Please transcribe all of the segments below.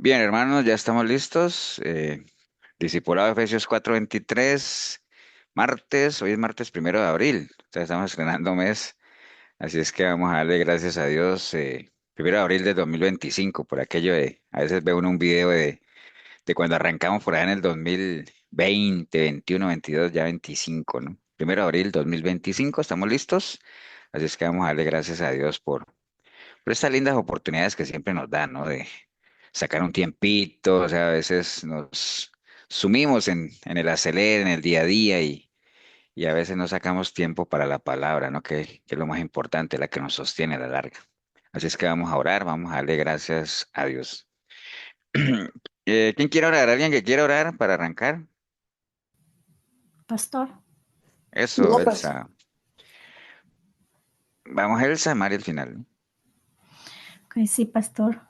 Bien, hermanos, ya estamos listos. Discipulado de Efesios 4:23, martes, hoy es martes 1 de abril. O sea, estamos estrenando mes, así es que vamos a darle gracias a Dios. 1 de abril de 2025, por aquello de, a veces veo uno un video de cuando arrancamos por allá en el 2020, 21, 22, ya 25, ¿no? 1 de abril 2025, estamos listos, así es que vamos a darle gracias a Dios por estas lindas oportunidades que siempre nos dan, ¿no? De sacar un tiempito, o sea, a veces nos sumimos en el acelere, en el día a día y a veces no sacamos tiempo para la palabra, ¿no? Que es lo más importante, la que nos sostiene a la larga. Así es que vamos a orar, vamos a darle gracias a Dios. ¿Quién quiere orar? ¿Alguien que quiera orar para arrancar? Pastor, Eso, No, pues, Elsa. Vamos, Elsa, María, al final, ¿no? que sí, pastor.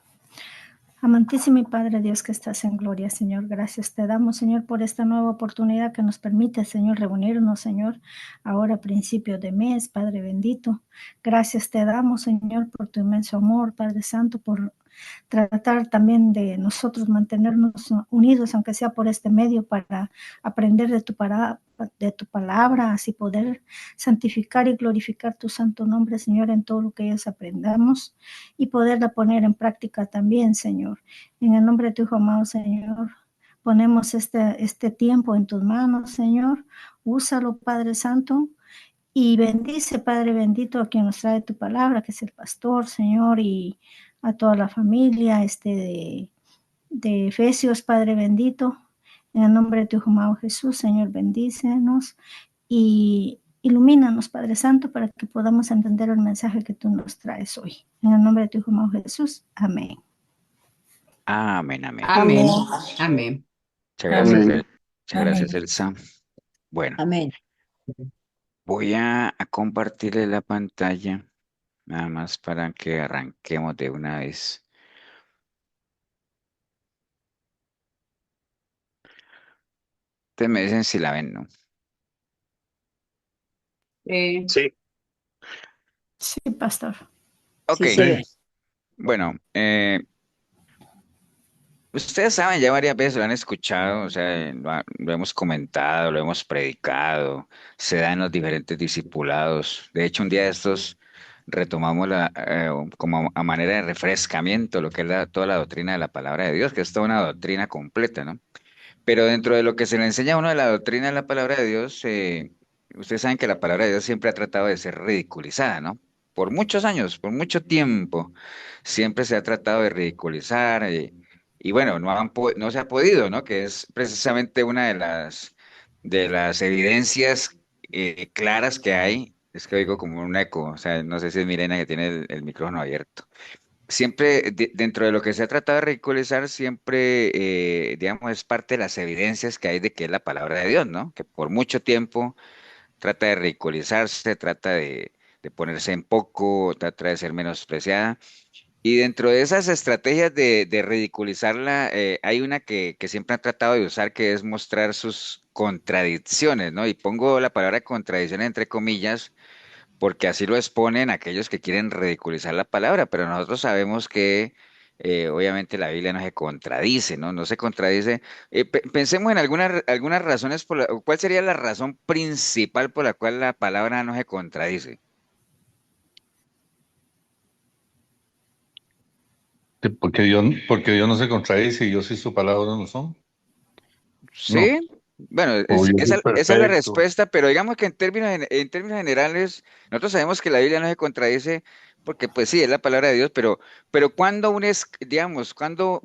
Amantísimo y Padre Dios que estás en gloria, Señor. Gracias te damos, Señor, por esta nueva oportunidad que nos permite, Señor, reunirnos, Señor, ahora a principio de mes, Padre bendito. Gracias te damos, Señor, por tu inmenso amor, Padre Santo, por tratar también de nosotros mantenernos unidos, aunque sea por este medio, para aprender de tu palabra, así poder santificar y glorificar tu santo nombre, Señor, en todo lo que ellos aprendamos y poderla poner en práctica también, Señor. En el nombre de tu Hijo amado, Señor, ponemos este tiempo en tus manos, Señor. Úsalo, Padre Santo, y bendice, Padre bendito, a quien nos trae tu palabra, que es el pastor, Señor, y a toda la familia de Efesios, Padre bendito. En el nombre de tu Hijo amado Jesús, Señor, bendícenos y ilumínanos, Padre Santo, para que podamos entender el mensaje que tú nos traes hoy. En el nombre de tu Hijo amado Jesús, amén. Amén, amén. amén, Amén, amén, Muchas gracias, amén. muchas gracias, amén, Elsa. Bueno, amén. voy a compartirle la pantalla. Nada más para que arranquemos de una vez. Ustedes me dicen si la ven, ¿no? Sí, Sí, pastor. Ok, Sí se ve. bueno, ustedes saben, ya varias veces lo han escuchado, o sea, lo hemos comentado, lo hemos predicado, se da en los diferentes discipulados. De hecho, un día de estos retomamos como a manera de refrescamiento lo que es toda la doctrina de la palabra de Dios, que es toda una doctrina completa, ¿no? Pero dentro de lo que se le enseña a uno de la doctrina de la palabra de Dios, ustedes saben que la palabra de Dios siempre ha tratado de ser ridiculizada, ¿no? Por muchos años, por mucho tiempo, siempre se ha tratado de ridiculizar y bueno, no se ha podido, ¿no? Que es precisamente una de las evidencias claras que hay. Es que oigo como un eco, o sea, no sé si es Milena que tiene el micrófono abierto. Siempre dentro de lo que se ha tratado de ridiculizar, siempre, digamos, es parte de las evidencias que hay de que es la palabra de Dios, ¿no? Que por mucho tiempo trata de ridiculizarse, trata de ponerse en poco, trata de ser menospreciada. Y dentro de esas estrategias de ridiculizarla, hay una que siempre han tratado de usar, que es mostrar sus contradicciones, ¿no? Y pongo la palabra contradicción entre comillas porque así lo exponen aquellos que quieren ridiculizar la palabra, pero nosotros sabemos que obviamente la Biblia no se contradice, ¿no? No se contradice. Pensemos en algunas razones, ¿cuál sería la razón principal por la cual la palabra no se contradice? Sí, porque Dios no se contradice y yo soy su palabra no son. No, Sí, bueno, o yo soy esa es la perfecto. respuesta, pero digamos que en términos generales, nosotros sabemos que la Biblia no se contradice porque pues sí, es la palabra de Dios, pero cuando digamos, cuando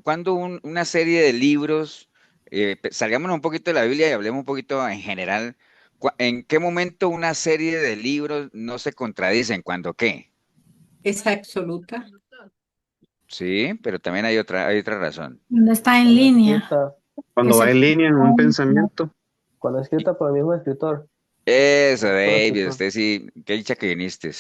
una serie de libros, salgámonos un poquito de la Biblia y hablemos un poquito en general, ¿en qué momento una serie de libros no se contradicen? ¿Cuándo qué? Es absoluta. Sí, pero también hay otra razón. Cuando está en cuando línea, escrita, que cuando se va en línea en un compone. pensamiento, cuando escrita por el mismo escritor. Eso, Es David, correcto. usted sí, qué dicha que viniste.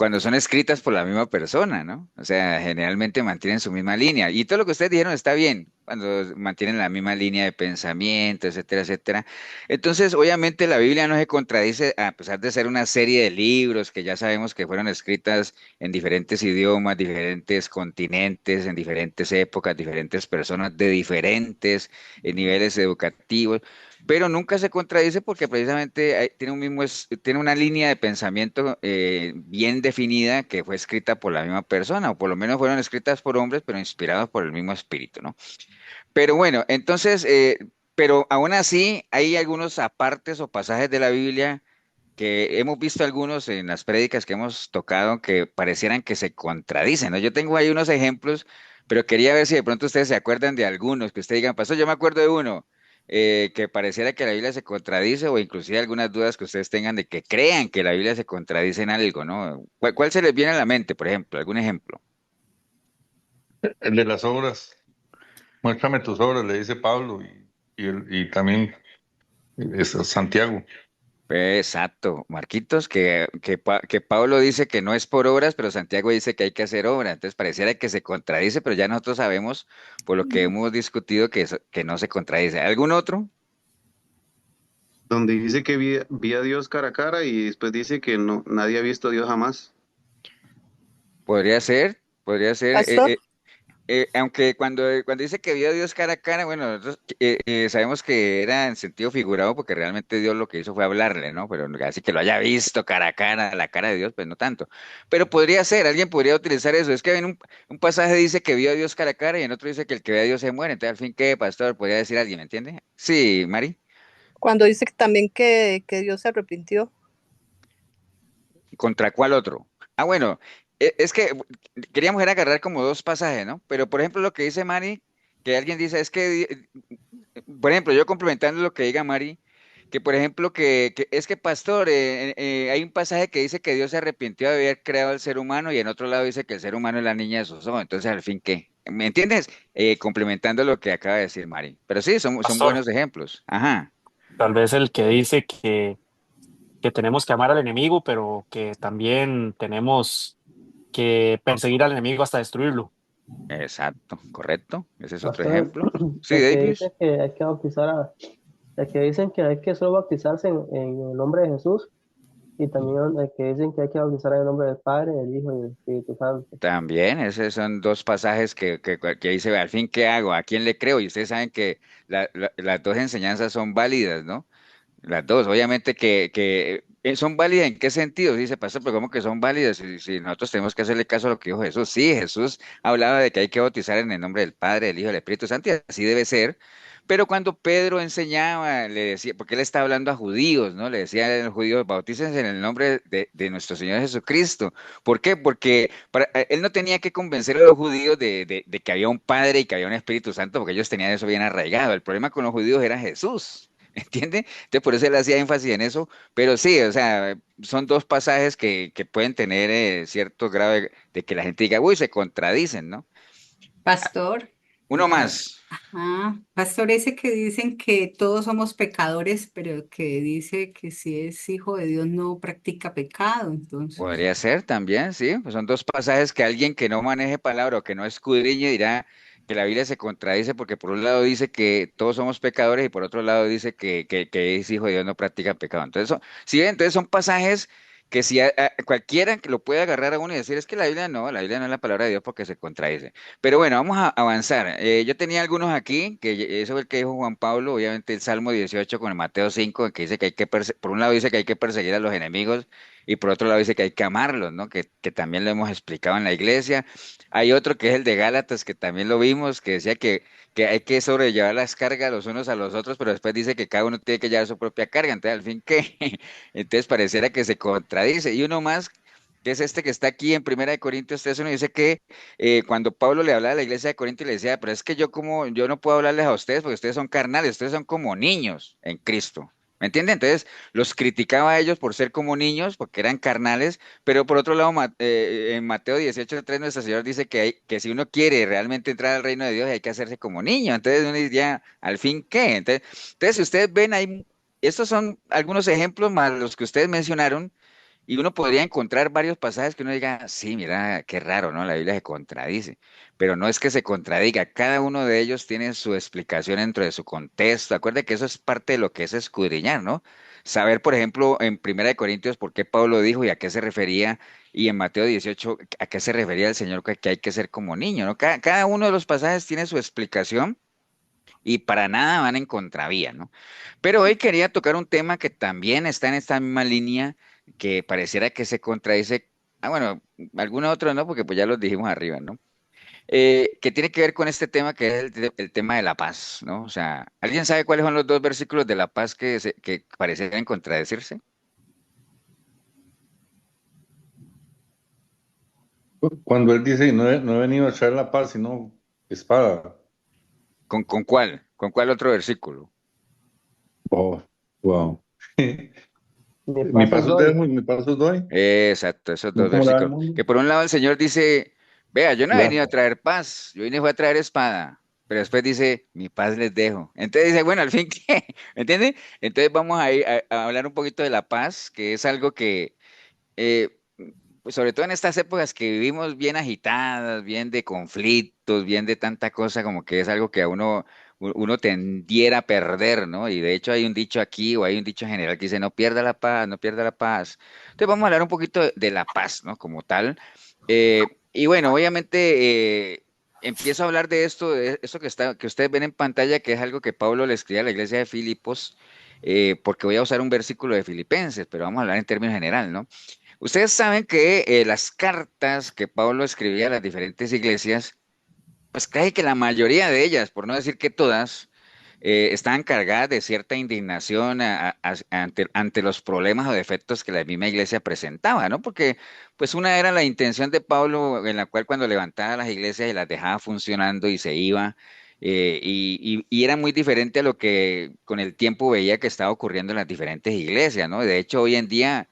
cuando son escritas por la misma persona, ¿no? O sea, generalmente mantienen su misma línea. Y todo lo que ustedes dijeron está bien, cuando mantienen la misma línea de pensamiento, etcétera, etcétera. Entonces, obviamente la Biblia no se contradice, a pesar de ser una serie de libros que ya sabemos que fueron escritas en diferentes idiomas, diferentes continentes, en diferentes épocas, diferentes personas de diferentes niveles educativos, pero nunca se contradice porque precisamente tiene tiene una línea de pensamiento bien definida que fue escrita por la misma persona, o por lo menos fueron escritas por hombres, pero inspirados por el mismo espíritu, ¿no? Pero bueno, entonces, pero aún así hay algunos apartes o pasajes de la Biblia que hemos visto algunos en las prédicas que hemos tocado que parecieran que se contradicen, ¿no? Yo tengo ahí unos ejemplos, pero quería ver si de pronto ustedes se acuerdan de algunos, que ustedes digan, pastor, yo me acuerdo de uno, que pareciera que la Biblia se contradice, o inclusive algunas dudas que ustedes tengan de que crean que la Biblia se contradice en algo, ¿no? ¿Cuál se les viene a la mente, por ejemplo? ¿Algún ejemplo? El de las obras. Muéstrame tus obras, le dice Pablo, y también Santiago. Exacto, Marquitos, que Pablo dice que no es por obras, pero Santiago dice que hay que hacer obras. Entonces pareciera que se contradice, pero ya nosotros sabemos, por lo que hemos discutido, que no se contradice. ¿Algún otro? Donde dice que vi a Dios cara a cara y después dice que no, nadie ha visto a Dios jamás. Podría ser, podría ser. Pastor, Aunque cuando dice que vio a Dios cara a cara, bueno, nosotros sabemos que era en sentido figurado porque realmente Dios lo que hizo fue hablarle, ¿no? Pero así que lo haya visto cara a cara, la cara de Dios, pues no tanto. Pero podría ser, alguien podría utilizar eso. Es que en un pasaje dice que vio a Dios cara a cara y en otro dice que el que ve a Dios se muere. Entonces, al fin, ¿qué, pastor? Podría decir alguien, ¿me entiende? Sí, Mari. cuando dice que también que Dios se arrepintió. ¿Contra cuál otro? Ah, bueno, es que queríamos era agarrar como dos pasajes, ¿no? Pero por ejemplo, lo que dice Mari, que alguien dice, es que por ejemplo, yo complementando lo que diga Mari, que por ejemplo, que es que pastor, hay un pasaje que dice que Dios se arrepintió de haber creado al ser humano y en otro lado dice que el ser humano es la niña de sus ojos. Entonces, al fin, ¿qué? ¿Me entiendes? Complementando lo que acaba de decir Mari. Pero sí, son Pastor, buenos ejemplos. Ajá, tal vez el que dice que tenemos que amar al enemigo, pero que también tenemos que perseguir al enemigo hasta destruirlo. exacto, correcto. Ese es otro Pastor, ejemplo. Sí, el que Davis. dice que hay que bautizar el que dicen que hay que solo bautizarse en el nombre de Jesús y también el que dicen que hay que bautizar en el nombre del Padre, del Hijo y del Espíritu Santo. También, esos son dos pasajes que dice, al fin, ¿qué hago? ¿A quién le creo? Y ustedes saben que las dos enseñanzas son válidas, ¿no? Las dos, obviamente que son válidas ¿en qué sentido? Dice, pastor, pero ¿cómo que son válidas? Si nosotros tenemos que hacerle caso a lo que dijo Jesús. Sí, Jesús hablaba de que hay que bautizar en el nombre del Padre, del Hijo y del Espíritu Santo, y así debe ser. Pero cuando Pedro enseñaba, le decía, porque él está hablando a judíos, ¿no? Le decía a los judíos, bautícense en el nombre de nuestro Señor Jesucristo. ¿Por qué? Porque él no tenía que convencer a los judíos de que había un Padre y que había un Espíritu Santo, porque ellos tenían eso bien arraigado. El problema con los judíos era Jesús. ¿Entiende? Entonces por eso él hacía énfasis en eso, pero sí, o sea, son dos pasajes que pueden tener cierto grado de que la gente diga, uy, se contradicen, ¿no? Pastor, Uno más, pastor, ese que dicen que todos somos pecadores, pero que dice que si es hijo de Dios no practica pecado, entonces. podría ser también, sí, pues son dos pasajes que alguien que no maneje palabra o que no escudriñe dirá que la Biblia se contradice porque por un lado dice que todos somos pecadores y por otro lado dice que es hijo de Dios no practica pecado. Entonces, sí, entonces son pasajes que si cualquiera que lo puede agarrar a uno y decir es que la Biblia no es la palabra de Dios porque se contradice. Pero bueno, vamos a avanzar. Yo tenía algunos aquí, que eso es el que dijo Juan Pablo, obviamente el Salmo 18 con el Mateo 5, que dice que hay que, por un lado dice que hay que perseguir a los enemigos y por otro lado dice que hay que amarlos, ¿no? Que también lo hemos explicado en la iglesia. Hay otro que es el de Gálatas, que también lo vimos, que decía que hay que sobrellevar las cargas los unos a los otros, pero después dice que cada uno tiene que llevar su propia carga. Entonces, al fin, ¿qué? Entonces pareciera que se contradice. Y uno más, que es este que está aquí en Primera de Corintios 3:1, dice que cuando Pablo le hablaba a la iglesia de Corinto, le decía, pero es que yo no puedo hablarles a ustedes porque ustedes son carnales, ustedes son como niños en Cristo. ¿Me entienden? Entonces los criticaba a ellos por ser como niños, porque eran carnales, pero por otro lado, en Mateo 18:3, nuestro Señor dice que si uno quiere realmente entrar al reino de Dios hay que hacerse como niño. Entonces uno diría, ¿al fin qué? Entonces si ustedes ven ahí, estos son algunos ejemplos más los que ustedes mencionaron, Y uno podría encontrar varios pasajes que uno diga, sí, mira, qué raro, ¿no? La Biblia se contradice, pero no es que se contradiga, cada uno de ellos tiene su explicación dentro de su contexto. Acuerde que eso es parte de lo que es escudriñar, ¿no? Saber, por ejemplo, en Primera de Corintios por qué Pablo dijo y a qué se refería, y en Mateo 18 a qué se refería el Señor que hay que ser como niño, ¿no? Cada uno de los pasajes tiene su explicación y para nada van en contravía, ¿no? Pero hoy quería tocar un tema que también está en esta misma línea, que pareciera que se contradice, bueno, algunos otros no, porque pues ya los dijimos arriba, ¿no? Que tiene que ver con este tema que es el tema de la paz, ¿no? O sea, ¿alguien sabe cuáles son los dos versículos de la paz que parecieran contradecirse? Cuando él dice, no he venido a traer la paz, sino espada. ¿Con cuál? ¿Con cuál otro versículo? Oh, wow. Mi Mi paz os paso doy. dejo y mi paso doy. Exacto, esos No dos como la del versículos. mundo. Que por un lado el Señor dice, vea, yo no he La- venido a traer paz, yo vine fue a traer espada. Pero después dice, mi paz les dejo. Entonces dice, bueno, al fin, ¿qué? ¿Me entiende? Entonces vamos a, a hablar un poquito de la paz, que es algo que, eh, pues sobre todo en estas épocas que vivimos bien agitadas, bien de conflictos, bien de tanta cosa, como que es algo que a uno tendiera a perder, ¿no? Y de hecho hay un dicho aquí o hay un dicho general que dice, no pierda la paz, no pierda la paz. Entonces vamos a hablar un poquito de la paz, ¿no? Como tal. Y bueno, obviamente empiezo a hablar de esto, que ustedes ven en pantalla, que es algo que Pablo le escribe a la iglesia de Filipos, porque voy a usar un versículo de Filipenses, pero vamos a hablar en términos general, ¿no? Ustedes saben que las cartas que Pablo escribía a las diferentes iglesias, pues casi que la mayoría de ellas, por no decir que todas, estaban cargadas de cierta indignación ante los problemas o defectos que la misma iglesia presentaba, ¿no? Porque pues una era la intención de Pablo en la cual cuando levantaba las iglesias y las dejaba funcionando y se iba, y era muy diferente a lo que con el tiempo veía que estaba ocurriendo en las diferentes iglesias, ¿no? De hecho, hoy en día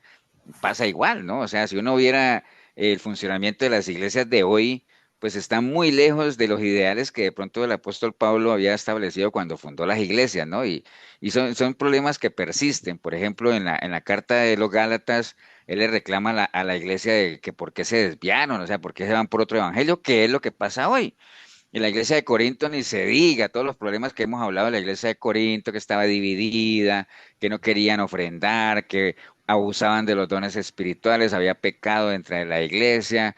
pasa igual, ¿no? O sea, si uno viera el funcionamiento de las iglesias de hoy, pues están muy lejos de los ideales que de pronto el apóstol Pablo había establecido cuando fundó las iglesias, ¿no? Y son problemas que persisten. Por ejemplo, en la carta de los Gálatas, él le reclama a la iglesia de que por qué se desviaron, o sea, por qué se van por otro evangelio, que es lo que pasa hoy. En la iglesia de Corinto ni se diga todos los problemas que hemos hablado de la iglesia de Corinto, que estaba dividida, que no querían ofrendar, que abusaban de los dones espirituales, había pecado dentro de la iglesia.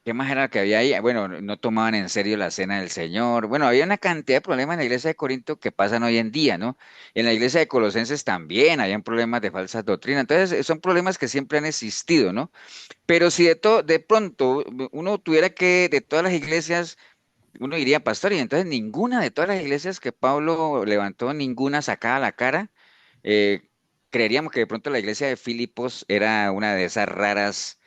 ¿Qué más era lo que había ahí? Bueno, no tomaban en serio la cena del Señor. Bueno, había una cantidad de problemas en la iglesia de Corinto que pasan hoy en día, ¿no? En la iglesia de Colosenses también habían problemas de falsas doctrinas. Entonces, son problemas que siempre han existido, ¿no? Pero si de pronto uno tuviera que, de todas las iglesias, uno diría, pastor, y entonces ninguna de todas las iglesias que Pablo levantó, ninguna sacaba la cara. Eh, Creeríamos que de pronto la iglesia de Filipos era una de esas raras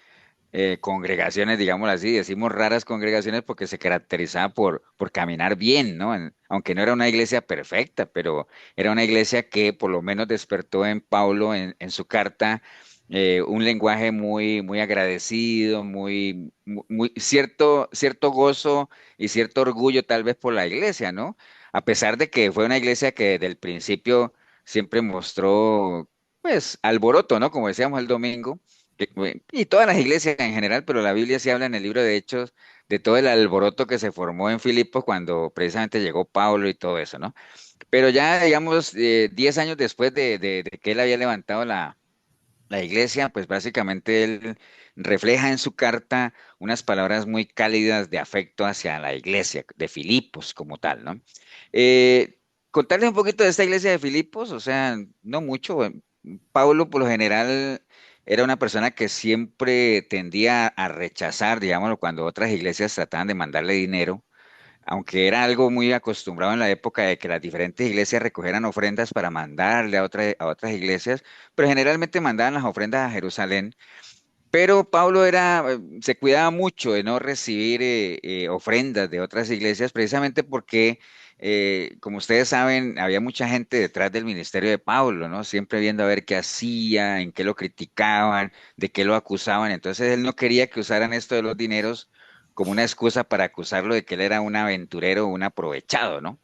congregaciones, digámoslo así, decimos raras congregaciones porque se caracterizaba por caminar bien, ¿no? Aunque no era una iglesia perfecta, pero era una iglesia que por lo menos despertó en Pablo, en su carta, un lenguaje muy agradecido, cierto gozo y cierto orgullo tal vez por la iglesia, ¿no? A pesar de que fue una iglesia que desde el principio siempre mostró, pues, alboroto, ¿no? Como decíamos el domingo y todas las iglesias en general, pero la Biblia sí habla en el libro de Hechos de todo el alboroto que se formó en Filipos cuando precisamente llegó Pablo y todo eso, ¿no? Pero ya, digamos, 10 años después de que él había levantado la iglesia, pues básicamente él refleja en su carta unas palabras muy cálidas de afecto hacia la iglesia de Filipos como tal, ¿no? Contarles un poquito de esta iglesia de Filipos, o sea, no mucho. Pablo, por lo general, era una persona que siempre tendía a rechazar, digámoslo, cuando otras iglesias trataban de mandarle dinero, aunque era algo muy acostumbrado en la época de que las diferentes iglesias recogieran ofrendas para mandarle a otras iglesias, pero generalmente mandaban las ofrendas a Jerusalén. Pero Pablo se cuidaba mucho de no recibir ofrendas de otras iglesias, precisamente porque, como ustedes saben, había mucha gente detrás del ministerio de Pablo, ¿no? Siempre viendo a ver qué hacía, en qué lo criticaban, de qué lo acusaban. Entonces él no quería que usaran esto de los dineros como una excusa para acusarlo de que él era un aventurero, un aprovechado, ¿no?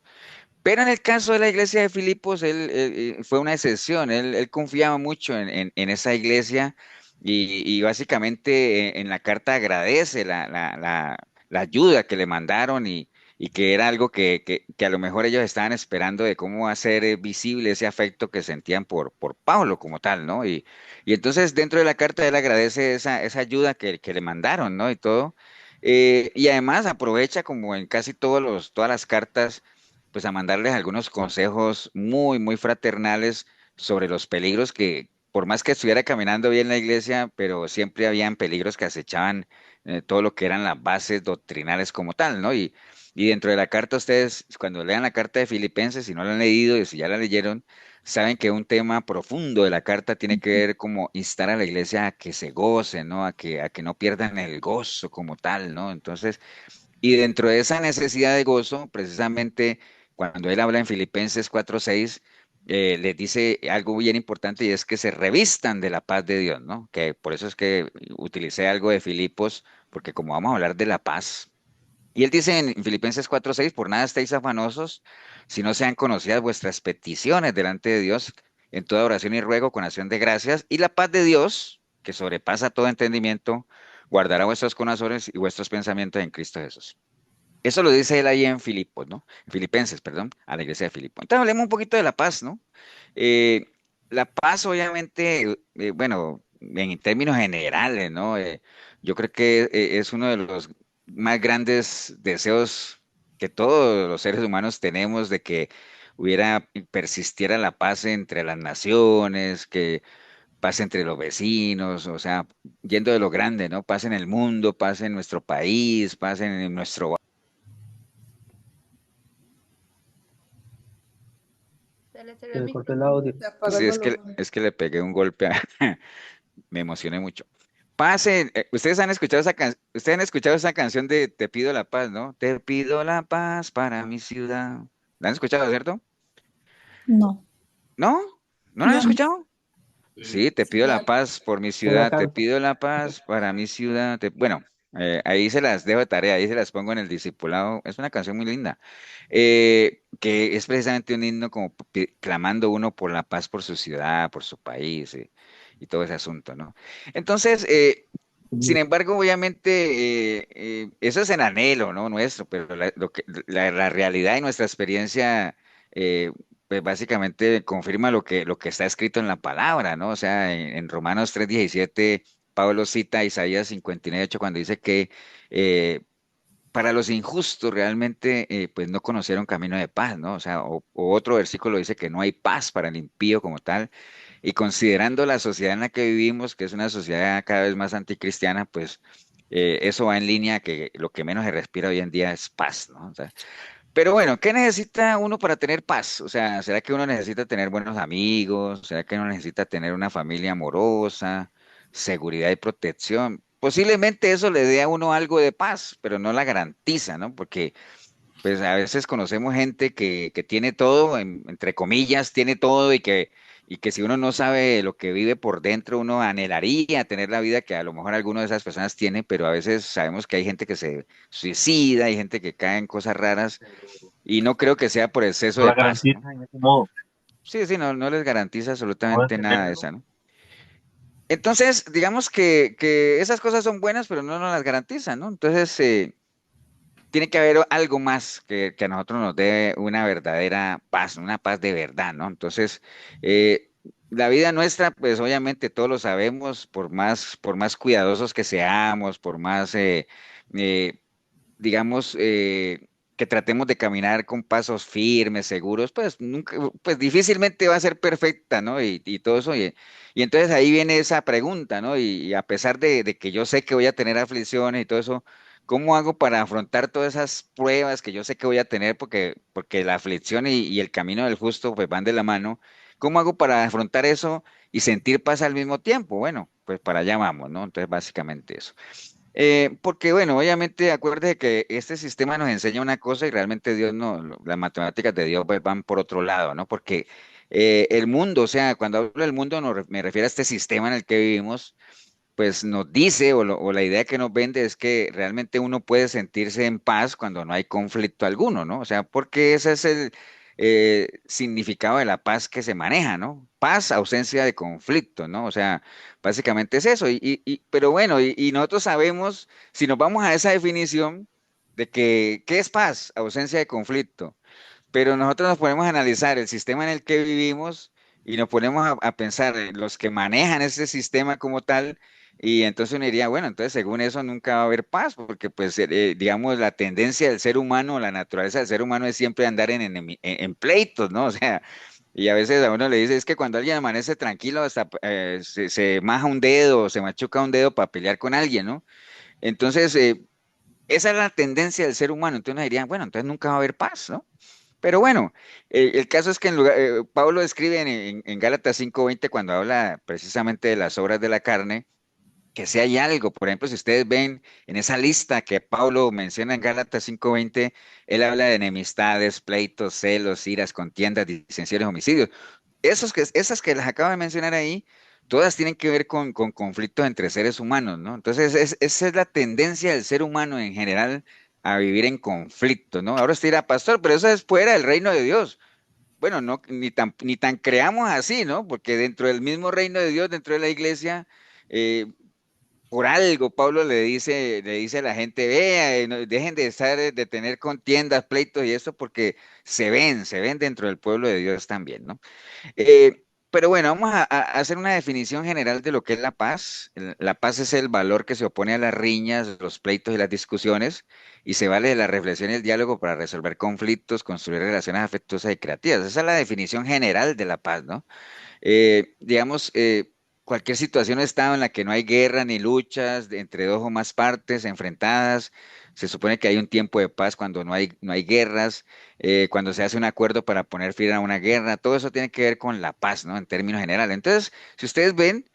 Pero en el caso de la iglesia de Filipos, él fue una excepción. Él confiaba mucho en esa iglesia y básicamente en la carta agradece la ayuda que le mandaron y que era algo que a lo mejor ellos estaban esperando de cómo hacer visible ese afecto que sentían por Pablo como tal, ¿no? Y entonces dentro de la carta él agradece esa ayuda que le mandaron, ¿no? Y todo. Y además aprovecha como en casi todas las cartas, pues a mandarles algunos consejos muy, muy fraternales sobre los peligros que, por más que estuviera caminando bien la iglesia, pero siempre habían peligros que acechaban todo lo que eran las bases doctrinales como tal, ¿no? Y dentro de la carta, ustedes, cuando lean la carta de Filipenses, si no la han leído y si ya la leyeron, saben que un tema profundo de la carta tiene que ver como instar a la iglesia a que se goce, ¿no? A que no pierdan el gozo como tal, ¿no? Entonces, y dentro de esa necesidad de gozo, precisamente cuando él habla en Filipenses 4:6, les dice algo bien importante y es que se revistan de la paz de Dios, ¿no? Que por eso es que utilicé algo de Filipos, porque como vamos a hablar de la paz, y él dice en Filipenses 4:6, por nada estéis afanosos, si no sean conocidas vuestras peticiones delante de Dios, en toda oración y ruego con acción de gracias, y la paz de Dios, que sobrepasa todo entendimiento, guardará vuestros corazones y vuestros pensamientos en Cristo Jesús. Eso lo dice él ahí en Filipos, ¿no? En Filipenses, perdón, a la iglesia de Filipos. Entonces hablemos un poquito de la paz, ¿no? Eh, la paz, obviamente, bueno, en términos generales, ¿no? Yo creo que es uno de los más grandes deseos que todos los seres humanos tenemos de que hubiera, persistiera la paz entre las naciones, que paz entre los vecinos, o sea, yendo de lo grande, ¿no? Paz en el mundo, paz en nuestro país, paz en nuestro. Se le cerró Se el le cortó el audio. micrófono. Se apagó el Sí, volumen. es que le pegué un golpe, me emocioné mucho. Pasen, ustedes han escuchado esa canción de Te pido la paz, ¿no? Te pido la paz para mi ciudad. ¿La han escuchado, cierto? No, ¿No? ¿No la han yo no. escuchado? Sí, te pido la paz por mi No la ciudad, te canto. pido la paz para mi ciudad. Bueno, ahí se las dejo de tarea, ahí se las pongo en el discipulado. Es una canción muy linda, que es precisamente un himno como clamando uno por la paz por su ciudad, por su país, y todo ese asunto, ¿no? Entonces, sin embargo, obviamente, eso es el anhelo, ¿no? Nuestro, pero la realidad y nuestra experiencia, pues básicamente confirma lo que está escrito en la palabra, ¿no? O sea, en Romanos 3:17, Pablo cita a Isaías 59:8 cuando dice que eh, para los injustos realmente, pues no conocieron camino de paz, ¿no? O sea, o otro versículo dice que no hay paz para el impío como tal. Y considerando la sociedad en la que vivimos, que es una sociedad cada vez más anticristiana, pues eso va en línea que lo que menos se respira hoy en día es paz, ¿no? O sea, pero bueno, ¿qué necesita uno para tener paz? O sea, ¿será que uno necesita tener buenos amigos? ¿Será que uno necesita tener una familia amorosa, seguridad y protección? Posiblemente eso le dé a uno algo de paz, pero no la garantiza, ¿no? Porque pues a veces conocemos gente que tiene todo, entre comillas, tiene todo y que si uno no sabe lo que vive por dentro, uno anhelaría tener la vida que a lo mejor alguna de esas personas tiene, pero a veces sabemos que hay gente que se suicida, hay gente que cae en cosas raras y no creo que sea por exceso No de la paz, ¿no? garantiza en ese modo. Sí, sí, no, no les garantiza No absolutamente nada de entenderlo. eso, ¿no? Entonces, digamos que esas cosas son buenas, pero no nos las garantizan, ¿no? Entonces, tiene que haber algo más que a nosotros nos dé una verdadera paz, una paz de verdad, ¿no? Entonces, eh, la vida nuestra, pues obviamente todos lo sabemos, por más cuidadosos que seamos, por más, eh, digamos, que tratemos de caminar con pasos firmes, seguros, pues nunca, pues difícilmente va a ser perfecta, ¿no? Y todo eso, y entonces ahí viene esa pregunta, ¿no? Y a pesar de que yo sé que voy a tener aflicciones y todo eso, ¿cómo hago para afrontar todas esas pruebas que yo sé que voy a tener? Porque la aflicción y el camino del justo pues van de la mano. ¿Cómo hago para afrontar eso y sentir paz al mismo tiempo? Bueno, pues para allá vamos, ¿no? Entonces básicamente eso. Porque bueno, obviamente acuérdese que este sistema nos enseña una cosa y realmente Dios no, las matemáticas de Dios pues van por otro lado, ¿no? Porque el mundo, o sea, cuando hablo del mundo me refiero a este sistema en el que vivimos, pues nos dice o la idea que nos vende es que realmente uno puede sentirse en paz cuando no hay conflicto alguno, ¿no? O sea, porque ese es significado de la paz que se maneja, ¿no? Paz, ausencia de conflicto, ¿no? O sea, básicamente es eso. Pero bueno, y nosotros sabemos, si nos vamos a esa definición de que, ¿qué es paz? Ausencia de conflicto. Pero nosotros nos ponemos a analizar el sistema en el que vivimos y nos ponemos a pensar en los que manejan ese sistema como tal, y entonces uno diría, bueno, entonces según eso nunca va a haber paz, porque pues digamos la tendencia del ser humano, la naturaleza del ser humano es siempre andar en pleitos, ¿no? O sea, y a veces a uno le dice, es que cuando alguien amanece tranquilo, hasta se maja un dedo, se machuca un dedo para pelear con alguien, ¿no? Entonces, esa es la tendencia del ser humano, entonces uno diría, bueno, entonces nunca va a haber paz, ¿no? Pero bueno, el caso es que Pablo escribe en Gálatas 5:20 cuando habla precisamente de las obras de la carne, que si hay algo, por ejemplo, si ustedes ven en esa lista que Pablo menciona en Gálatas 5:20, él habla de enemistades, pleitos, celos, iras, contiendas, disensiones, homicidios. Esas que les acabo de mencionar ahí, todas tienen que ver con conflictos entre seres humanos, ¿no? Entonces, esa es la tendencia del ser humano en general a vivir en conflicto, ¿no? Ahora usted dirá, pastor, pero eso es fuera del reino de Dios. Bueno, no, ni tan creamos así, ¿no? Porque dentro del mismo reino de Dios, dentro de la iglesia, eh, por algo Pablo le dice a la gente, vea, no, dejen de estar, de tener contiendas, pleitos y eso, porque se ven dentro del pueblo de Dios también, ¿no? Pero bueno, vamos a hacer una definición general de lo que es la paz. La paz es el valor que se opone a las riñas, los pleitos y las discusiones, y se vale de la reflexión y el diálogo para resolver conflictos, construir relaciones afectuosas y creativas. Esa es la definición general de la paz, ¿no? Digamos, cualquier situación o estado en la que no hay guerra ni luchas entre dos o más partes enfrentadas, se supone que hay un tiempo de paz cuando no hay guerras, cuando se hace un acuerdo para poner fin a una guerra, todo eso tiene que ver con la paz, ¿no? En términos generales. Entonces, si ustedes ven,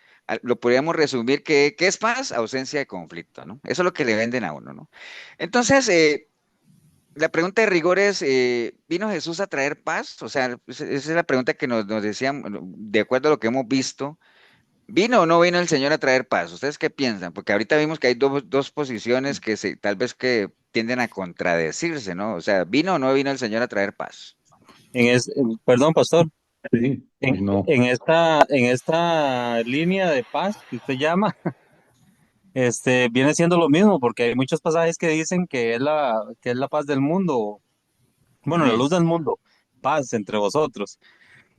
lo podríamos resumir que, ¿qué es paz? Ausencia de conflicto, ¿no? Eso es lo que le venden a uno, ¿no? Entonces, la pregunta de rigor es, ¿vino Jesús a traer paz? O sea, esa es la pregunta que nos decían, bueno, de acuerdo a lo que hemos visto, ¿vino o no vino el Señor a traer paz? ¿Ustedes qué piensan? Porque ahorita vimos que hay dos posiciones que tal vez que tienden a contradecirse, ¿no? O sea, ¿vino o no vino el Señor a traer paz? Perdón, pastor, Sí, y no. en esta línea de paz que usted llama, viene siendo lo mismo, porque hay muchos pasajes que dicen que es la paz del mundo, bueno, la Amén. luz del mundo, paz entre vosotros.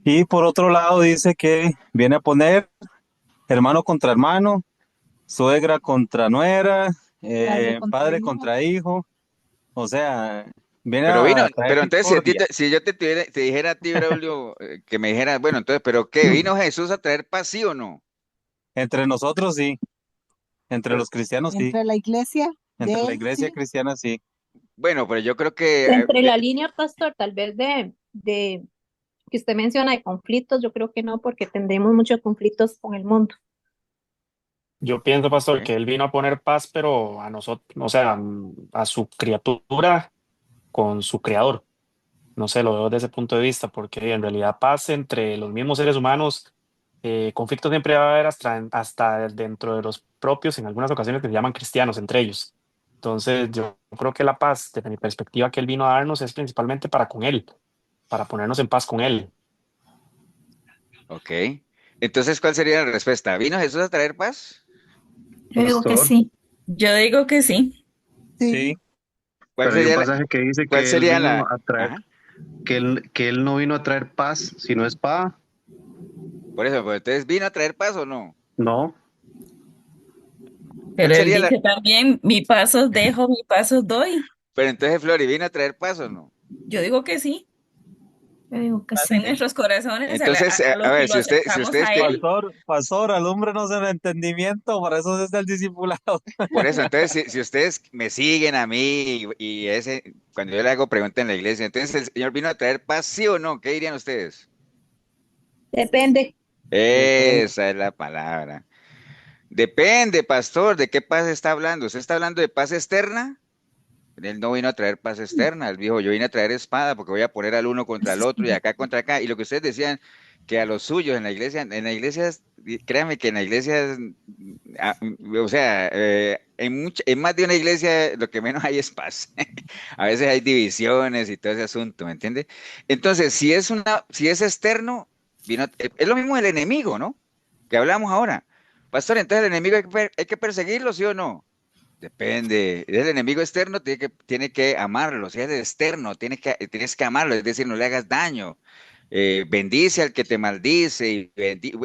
Y por otro lado dice que viene a poner hermano contra hermano, suegra contra nuera, Padre contra padre hijo. contra hijo, o sea, viene Pero vino, a traer pero entonces discordia si yo te dijera a ti, Braulio, que me dijeras, bueno, entonces, ¿pero qué? ¿Vino Jesús a traer paz, sí o no? entre nosotros, sí, entre los cristianos, sí, Entre la iglesia entre de la él, iglesia sí. cristiana, sí. Bueno, pero yo creo que Entre la línea, pastor, tal vez de que usted menciona de conflictos, yo creo que no, porque tendremos muchos conflictos con el mundo. Yo pienso, pastor, ok, que él vino a poner paz, pero a nosotros, o sea, a su criatura con su creador. No sé, lo veo desde ese punto de vista, porque en realidad paz entre los mismos seres humanos, conflictos siempre va a haber hasta dentro de los propios, en algunas ocasiones que se llaman cristianos entre ellos. Entonces, yo creo que la paz, desde mi perspectiva, que él vino a darnos es principalmente para con él, para ponernos en paz con él. ok. Entonces, ¿cuál sería la respuesta? ¿Vino Jesús a traer paz? Yo digo que Pastor, sí. Yo digo que sí. Sí, Sí. ¿Cuál pero hay un sería la, pasaje que dice cuál que él sería vino la, a traer, ajá? que él no vino a traer paz, sino espada. Por eso, pues, entonces, ¿vino a traer paz o no? No, ¿Cuál Pero él sería la, dice también, mi pasos dejo, mi pasos doy. pero entonces, Flori, ¿vino a traer paz o no? Yo digo que sí. Yo digo que Paz en sí. nuestros corazones Entonces, a a los que ver, lo si acercamos ustedes a él. pastor, alúmbrenos en el entendimiento, para eso es el discipulado. por eso, entonces, si ustedes me siguen a mí cuando yo le hago pregunta en la iglesia, entonces, ¿el Señor vino a traer paz, sí o no? ¿Qué dirían ustedes? Depende. Depende. Esa es la palabra. Depende, pastor, ¿de qué paz está hablando? ¿Usted está hablando de paz externa? Él no vino a traer paz externa, él dijo, yo vine a traer espada porque voy a poner al uno contra el otro y acá contra acá. Y lo que ustedes decían, que a los suyos en la iglesia, créanme que en la iglesia, o sea, en más de una iglesia lo que menos hay es paz. A veces hay divisiones y todo ese asunto, ¿me entiende? Entonces, si es externo, es lo mismo el enemigo, ¿no? Que hablamos ahora. Pastor, entonces el enemigo hay que perseguirlo, ¿sí o no? Depende. El enemigo externo tiene que amarlo. Si es el externo, tienes que amarlo, es decir, no le hagas daño. Bendice al que te maldice y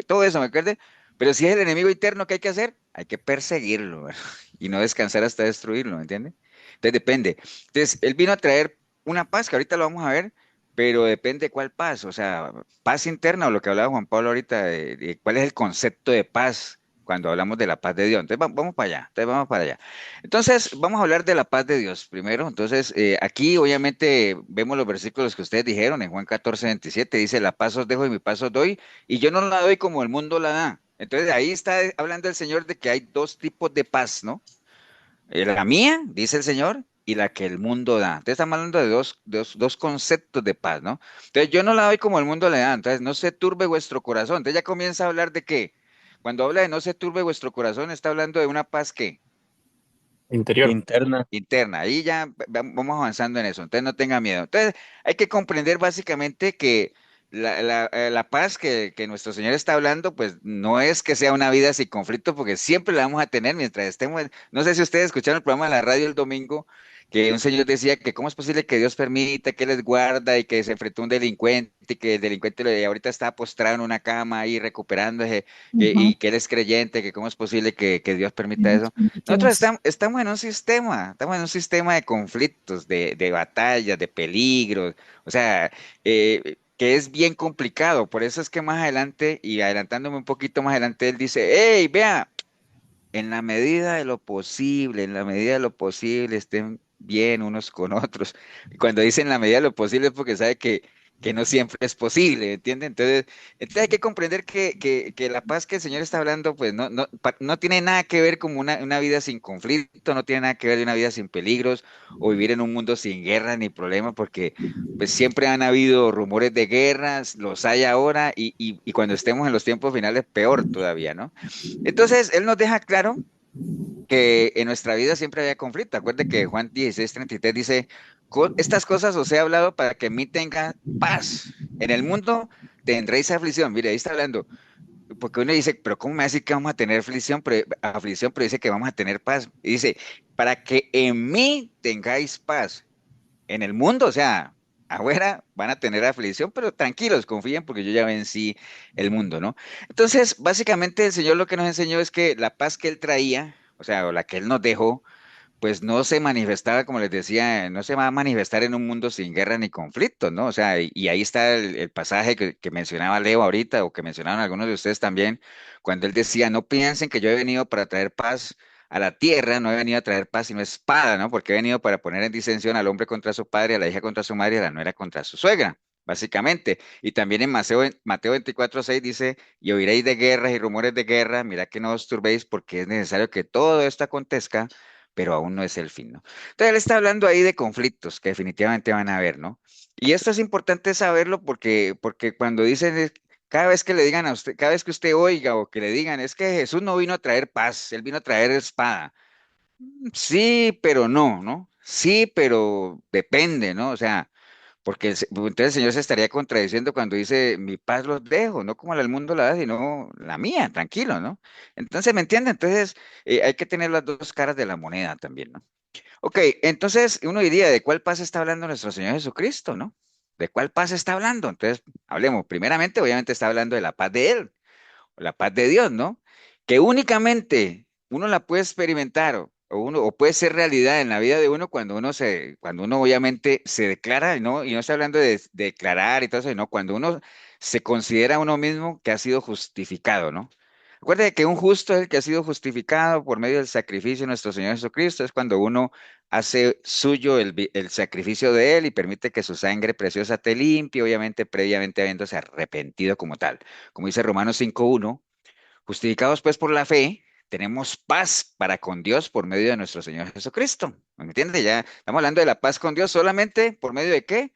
todo eso, ¿me acuerdas? Pero si es el enemigo interno, ¿qué hay que hacer? Hay que perseguirlo, ¿verdad? Y no descansar hasta destruirlo, ¿me entiendes? Entonces depende. Entonces, él vino a traer una paz que ahorita lo vamos a ver, pero depende cuál paz, o sea, paz interna o lo que hablaba Juan Pablo ahorita de cuál es el concepto de paz cuando hablamos de la paz de Dios. Entonces vamos para allá, entonces vamos para allá. Entonces vamos a hablar de la paz de Dios primero. Entonces aquí obviamente vemos los versículos que ustedes dijeron en Juan 14:27, dice, la paz os dejo y mi paz os doy, y yo no la doy como el mundo la da. Entonces ahí está hablando el Señor de que hay dos tipos de paz, ¿no? La mía, dice el Señor, y la que el mundo da. Entonces estamos hablando de dos conceptos de paz, ¿no? Entonces yo no la doy como el mundo le da. Entonces no se turbe vuestro corazón. Entonces ya comienza a hablar de qué. Cuando habla de no se turbe vuestro corazón, está hablando de una paz que Interior. Interna. interna. Ahí ya vamos avanzando en eso. Entonces no tenga miedo. Entonces hay que comprender básicamente que la paz que nuestro Señor está hablando, pues no es que sea una vida sin conflicto, porque siempre la vamos a tener mientras estemos. No sé si ustedes escucharon el programa de la radio el domingo, que un señor decía que cómo es posible que Dios permita que les guarda y que se enfrentó un delincuente y que el delincuente ahorita está postrado en una cama ahí recuperándose Ujú. y que él es creyente, que cómo es posible que Dios permita Dios eso. permitió Nosotros eso. estamos en un sistema de conflictos, de batallas, de peligros, o sea, que es bien complicado. Por eso es que más adelante, y adelantándome un poquito más adelante, él dice, hey, vea, en la medida de lo posible, en la medida de lo posible, estén bien unos con otros. Y cuando dice en la medida de lo posible es porque sabe que no siempre es posible, ¿entiende? Entonces hay que comprender que la paz que el Señor está hablando, pues no tiene nada que ver con una vida sin conflicto, no tiene nada que ver de una vida sin peligros o vivir en un mundo sin guerra ni problemas, porque pues siempre han habido rumores de guerras, los hay ahora y cuando estemos en los tiempos finales, peor todavía, ¿no? Entonces, él nos deja claro que en nuestra vida siempre había conflicto. Acuerde que Juan 16:33 dice, Estas cosas os he hablado para que en mí tenga paz. En el mundo tendréis aflicción." Mire, ahí está hablando, porque uno dice, pero ¿cómo me va a decir que vamos a tener aflicción, pero dice que vamos a tener paz? Y dice, para que en mí tengáis paz. En el mundo, o sea, afuera van a tener aflicción, pero tranquilos, confíen porque yo ya vencí el mundo, ¿no? Entonces, básicamente el Señor lo que nos enseñó es que la paz que Él traía, o sea, o la que Él nos dejó, pues no se manifestaba, como les decía, no se va a manifestar en un mundo sin guerra ni conflicto, ¿no? O sea, y ahí está el pasaje que mencionaba Leo ahorita, o que mencionaron algunos de ustedes también, cuando él decía, no piensen que yo he venido para traer paz a la tierra, no he venido a traer paz sino espada, ¿no? Porque he venido para poner en disensión al hombre contra su padre, a la hija contra su madre, y a la nuera contra su suegra. Básicamente, y también en Mateo 24:6 dice, y oiréis de guerras y rumores de guerra, mirad que no os turbéis porque es necesario que todo esto acontezca, pero aún no es el fin, ¿no? Entonces él está hablando ahí de conflictos que definitivamente van a haber, ¿no? Y esto es importante saberlo porque cuando dicen, cada vez que le digan a usted, cada vez que usted oiga o que le digan, es que Jesús no vino a traer paz, él vino a traer espada. Sí, pero no, ¿no? Sí, pero depende, ¿no? O sea, porque entonces el Señor se estaría contradiciendo cuando dice, mi paz los dejo, no como la del mundo la da, sino la mía, tranquilo, ¿no? Entonces, ¿me entiende? Entonces, hay que tener las dos caras de la moneda también, ¿no? Ok, entonces uno diría, ¿de cuál paz está hablando nuestro Señor Jesucristo, no? ¿De cuál paz está hablando? Entonces, hablemos, primeramente, obviamente está hablando de la paz de Él, o la paz de Dios, ¿no? Que únicamente uno la puede experimentar o puede ser realidad en la vida de uno cuando uno obviamente se declara, ¿no? Y no está hablando de declarar y todo eso, sino cuando uno se considera a uno mismo que ha sido justificado, ¿no? Acuérdate que un justo es el que ha sido justificado por medio del sacrificio de nuestro Señor Jesucristo. Es cuando uno hace suyo el sacrificio de Él y permite que su sangre preciosa te limpie, obviamente previamente habiéndose arrepentido como tal. Como dice Romanos 5:1, justificados pues por la fe, tenemos paz para con Dios por medio de nuestro Señor Jesucristo. ¿Me entiende? Ya estamos hablando de la paz con Dios solamente por medio de qué?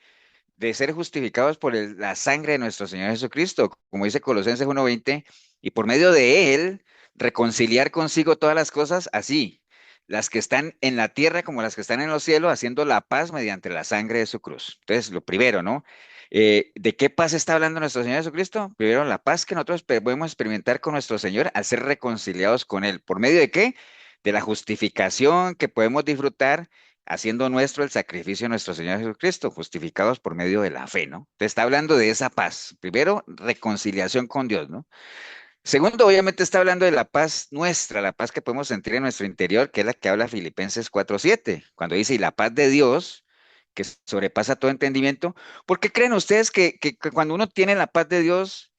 De ser justificados por la sangre de nuestro Señor Jesucristo, como dice Colosenses 1:20, y por medio de Él reconciliar consigo todas las cosas así, las que están en la tierra como las que están en los cielos, haciendo la paz mediante la sangre de su cruz. Entonces, lo primero, ¿no? ¿De qué paz está hablando nuestro Señor Jesucristo? Primero, la paz que nosotros podemos experimentar con nuestro Señor al ser reconciliados con Él. ¿Por medio de qué? De la justificación que podemos disfrutar haciendo nuestro el sacrificio de nuestro Señor Jesucristo, justificados por medio de la fe, ¿no? Te está hablando de esa paz. Primero, reconciliación con Dios, ¿no? Segundo, obviamente está hablando de la paz nuestra, la paz que podemos sentir en nuestro interior, que es la que habla Filipenses 4:7, cuando dice, y la paz de Dios, que sobrepasa todo entendimiento. ¿Por qué creen ustedes que cuando uno tiene la paz de Dios,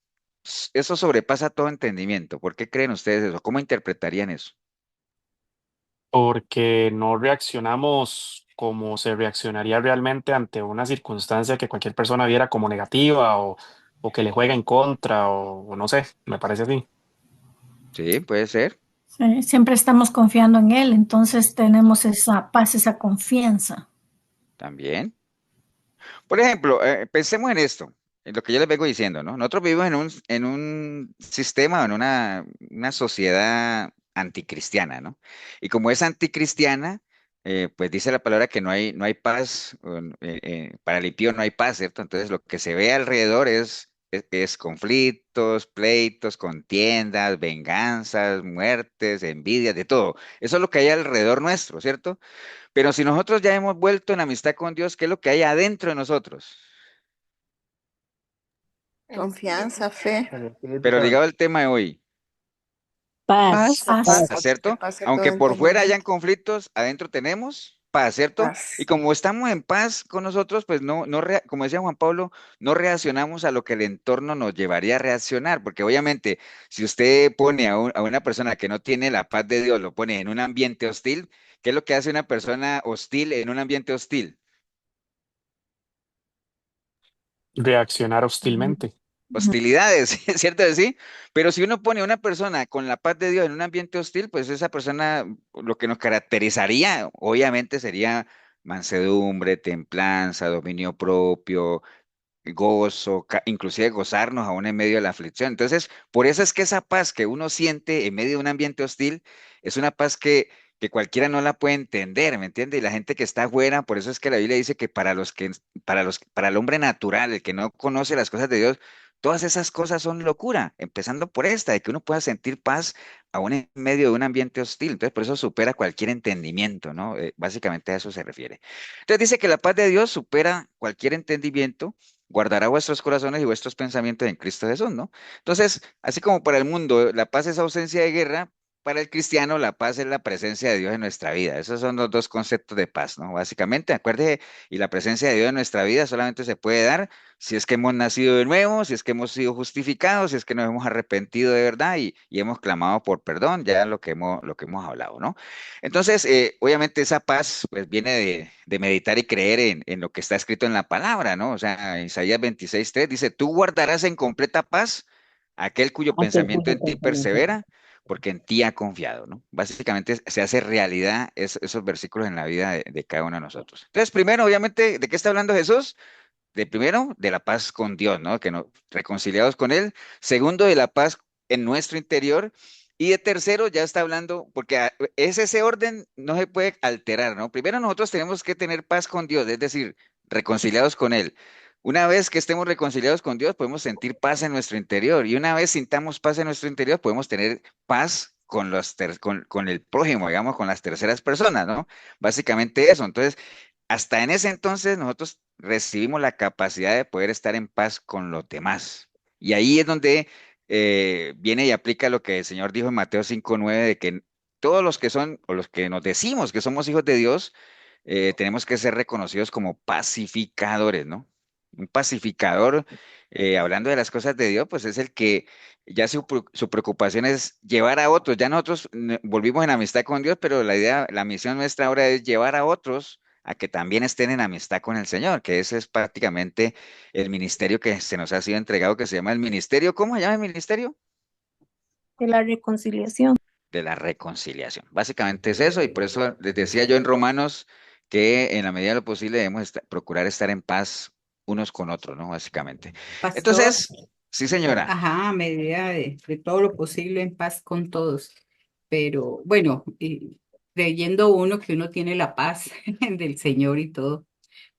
eso sobrepasa todo entendimiento? ¿Por qué creen ustedes eso? ¿Cómo interpretarían eso? Porque no reaccionamos como se reaccionaría realmente ante una circunstancia que cualquier persona viera como negativa o que le juega en contra o no sé, me parece así. Sí, puede ser, Sí, siempre estamos confiando en Él, entonces tenemos esa paz, esa confianza. también. Por ejemplo, pensemos en esto, en lo que yo les vengo diciendo, ¿no? Nosotros vivimos en un sistema, en una sociedad anticristiana, ¿no? Y como es anticristiana, pues dice la palabra que no hay paz, para el impío no hay paz, ¿cierto? Entonces lo que se ve alrededor es conflictos, pleitos, contiendas, venganzas, muertes, envidias, de todo. Eso es lo que hay alrededor nuestro, ¿cierto? Pero si nosotros ya hemos vuelto en amistad con Dios, ¿qué es lo que hay adentro de nosotros? Confianza, fe, El Espíritu Pero Santo. ligado al tema de hoy, Paz. Paz. ¿cierto? pase todo Aunque por fuera hayan entendimiento. conflictos, adentro tenemos paz, ¿cierto? Y Paz. como estamos en paz con nosotros, pues como decía Juan Pablo, no reaccionamos a lo que el entorno nos llevaría a reaccionar, porque obviamente si usted pone a una persona que no tiene la paz de Dios, lo pone en un ambiente hostil, ¿qué es lo que hace una persona hostil en un ambiente hostil? Reaccionar Ujú. hostilmente. Hostilidades, ¿cierto que sí? Pero si uno pone a una persona con la paz de Dios en un ambiente hostil, pues esa persona lo que nos caracterizaría, obviamente, sería mansedumbre, templanza, dominio propio, gozo, inclusive gozarnos aún en medio de la aflicción. Entonces, por eso es que esa paz que uno siente en medio de un ambiente hostil es una paz que cualquiera no la puede entender, ¿me entiende? Y la gente que está afuera, por eso es que la Biblia dice que para el hombre natural, el que no conoce las cosas de Dios, todas esas cosas son locura, empezando por esta, de que uno pueda sentir paz aún en medio de un ambiente hostil. Entonces, por eso supera cualquier entendimiento, ¿no? Básicamente a eso se refiere. Entonces dice que la paz de Dios supera cualquier entendimiento, guardará vuestros corazones y vuestros pensamientos en Cristo Jesús, ¿no? Entonces, así como para el mundo la paz es ausencia de guerra, para el cristiano la paz es la presencia de Dios en nuestra vida. Esos son los dos conceptos de paz, ¿no? Básicamente, acuérdese, y la presencia de Dios en nuestra vida solamente se puede dar si es que hemos nacido de nuevo, si es que hemos sido justificados, si es que nos hemos arrepentido de verdad y hemos clamado por perdón, ya lo que hemos hablado, ¿no? Entonces, obviamente esa paz pues viene de meditar y creer en lo que está escrito en la palabra, ¿no? O sea, Isaías 26:3 dice, tú guardarás en completa paz aquel cuyo Aquel pensamiento cuyo en ti pensamiento. persevera, porque en ti ha confiado, ¿no? Básicamente se hace realidad esos versículos en la vida de cada uno de nosotros. Entonces, primero, obviamente, ¿de qué está hablando Jesús? De primero, de la paz con Dios, ¿no? Que nos reconciliados con Él. Segundo, de la paz en nuestro interior. Y de tercero, ya está hablando, porque es ese orden, no se puede alterar, ¿no? Primero nosotros tenemos que tener paz con Dios, es decir, reconciliados con Él. Una vez que estemos reconciliados con Dios, podemos sentir paz en nuestro interior. Y una vez sintamos paz en nuestro interior, podemos tener paz con el prójimo, digamos, con las terceras personas, ¿no? Básicamente eso. Entonces, hasta en ese entonces nosotros recibimos la capacidad de poder estar en paz con los demás. Y ahí es donde viene y aplica lo que el Señor dijo en Mateo 5:9, de que todos los que son, o los que nos decimos que somos hijos de Dios, tenemos que ser reconocidos como pacificadores, ¿no? Un pacificador, hablando de las cosas de Dios, pues es el que ya su preocupación es llevar a otros. Ya nosotros volvimos en amistad con Dios, pero la idea, la misión nuestra ahora es llevar a otros a que también estén en amistad con el Señor, que ese es prácticamente el ministerio que se nos ha sido entregado, que se llama el ministerio. ¿Cómo se llama el ministerio? De la reconciliación. De la reconciliación. Básicamente es eso, y por eso les decía yo en Romanos que en la medida de lo posible debemos procurar estar en paz unos con otros, ¿no? Básicamente. Pastor, Entonces, sí, señora. ajá, a medida de todo lo posible en paz con todos. Pero bueno, creyendo uno que uno tiene la paz del Señor y todo.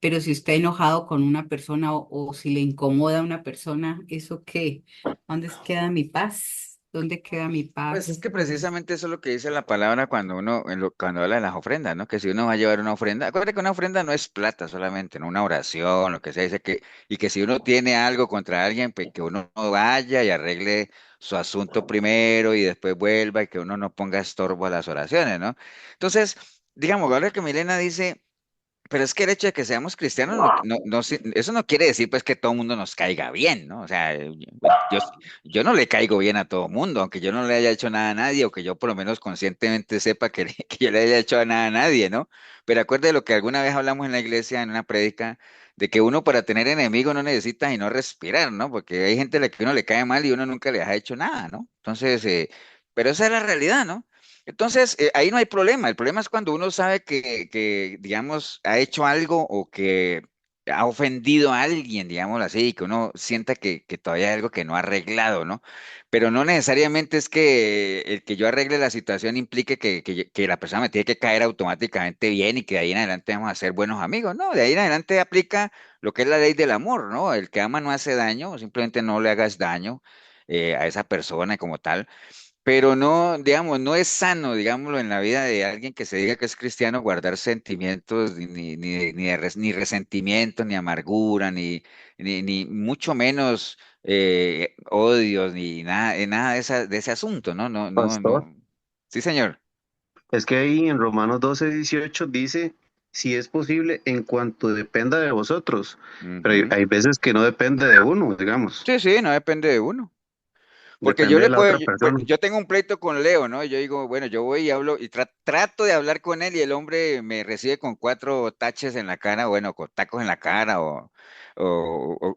Pero si está enojado con una persona o si le incomoda a una persona, ¿eso qué? ¿Dónde queda mi paz? ¿Dónde queda mi Pues es paz? que precisamente eso es lo que dice la palabra cuando uno, cuando habla de las ofrendas, ¿no? Que si uno va a llevar una ofrenda, acuérdate que una ofrenda no es plata solamente, ¿no? Una oración, lo que sea, dice que, y que si uno tiene algo contra alguien, pues que uno no vaya y arregle su asunto primero y después vuelva y que uno no ponga estorbo a las oraciones, ¿no? Entonces, digamos, ahora que Milena dice. Pero es que el hecho de que seamos cristianos, eso no quiere decir pues que todo el mundo nos caiga bien, ¿no? O sea, yo no le caigo bien a todo el mundo, aunque yo no le haya hecho nada a nadie, o que yo por lo menos conscientemente sepa que, que yo le haya hecho nada a nadie, ¿no? Pero acuérdate de lo que alguna vez hablamos en la iglesia, en una prédica, de que uno para tener enemigos no necesita y no respirar, ¿no? Porque hay gente a la que uno le cae mal y uno nunca le ha hecho nada, ¿no? Entonces, pero esa es la realidad, ¿no? Entonces, ahí no hay problema. El problema es cuando uno sabe digamos, ha hecho algo o que ha ofendido a alguien, digámoslo así, y que uno sienta que todavía hay algo que no ha arreglado, ¿no? Pero no necesariamente es que el que yo arregle la situación implique que la persona me tiene que caer automáticamente bien y que de ahí en adelante vamos a ser buenos amigos. No, de ahí en adelante aplica lo que es la ley del amor, ¿no? El que ama no hace daño, simplemente no le hagas daño a esa persona como tal. Pero no, digamos, no es sano, digámoslo, en la vida de alguien que se diga que es cristiano guardar sentimientos ni resentimiento, ni amargura, ni mucho menos odios, ni nada, nada de ese asunto, ¿no? No, no, Pastor, no. Sí, señor. es que ahí en Romanos 12:18 dice, si es posible, en cuanto dependa de vosotros. Pero hay, Ujú. hay veces que no depende de uno, digamos, Sí, sí, no depende de uno. Porque yo depende de le la puedo, otra pues, persona. yo tengo un pleito con Leo, ¿no? Y yo digo, bueno, yo voy y hablo y trato de hablar con él y el hombre me recibe con 4 taches en la cara, bueno, con tacos en la cara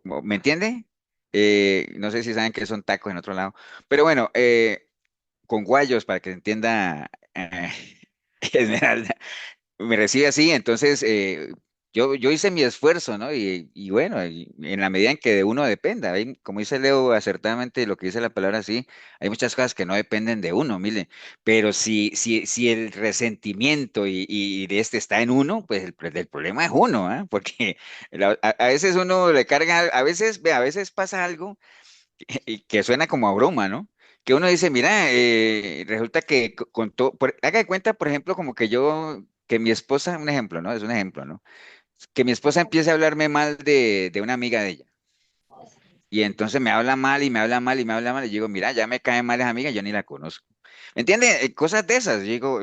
¿me entiende? No sé si saben que son tacos en otro lado, pero bueno, con guayos para que se entienda Esmeralda me recibe así, entonces yo hice mi esfuerzo, ¿no? Y bueno, y en la medida en que de uno dependa, como dice Leo acertadamente lo que dice la palabra, sí, hay muchas cosas que no dependen de uno, mire, pero si el resentimiento y de este está en uno, pues el problema es uno, ¿ah? Porque a veces uno le carga, a veces, ve, a veces pasa algo y que suena como a broma, ¿no? Que uno dice, mira, resulta que con todo, haga de cuenta, por ejemplo, como que que mi esposa, un ejemplo, ¿no? Es un ejemplo, ¿no? Que mi esposa empiece a hablarme mal de una amiga de ella. Y entonces me habla mal y me habla mal y me habla mal. Y yo digo, mira, ya me cae mal esa amiga, yo ni la conozco. ¿Me entiendes? Cosas de esas. Yo digo,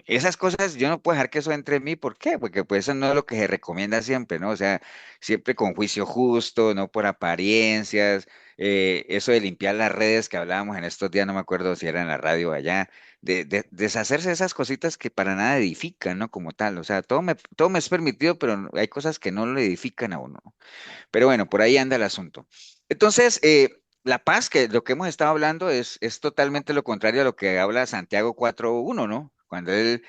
esas cosas yo no puedo dejar que eso entre en mí. ¿Por qué? Porque pues eso no es lo que se recomienda siempre, ¿no? O sea, siempre con juicio justo, no por apariencias. Eso de limpiar las redes que hablábamos en estos días, no me acuerdo si era en la radio o allá, de deshacerse de esas cositas que para nada edifican, ¿no? Como tal. O sea, todo me es permitido, pero hay cosas que no lo edifican a uno. Pero bueno, por ahí anda el asunto. Entonces, la paz, que lo que hemos estado hablando es totalmente lo contrario a lo que habla Santiago 4:1, ¿no? Cuando él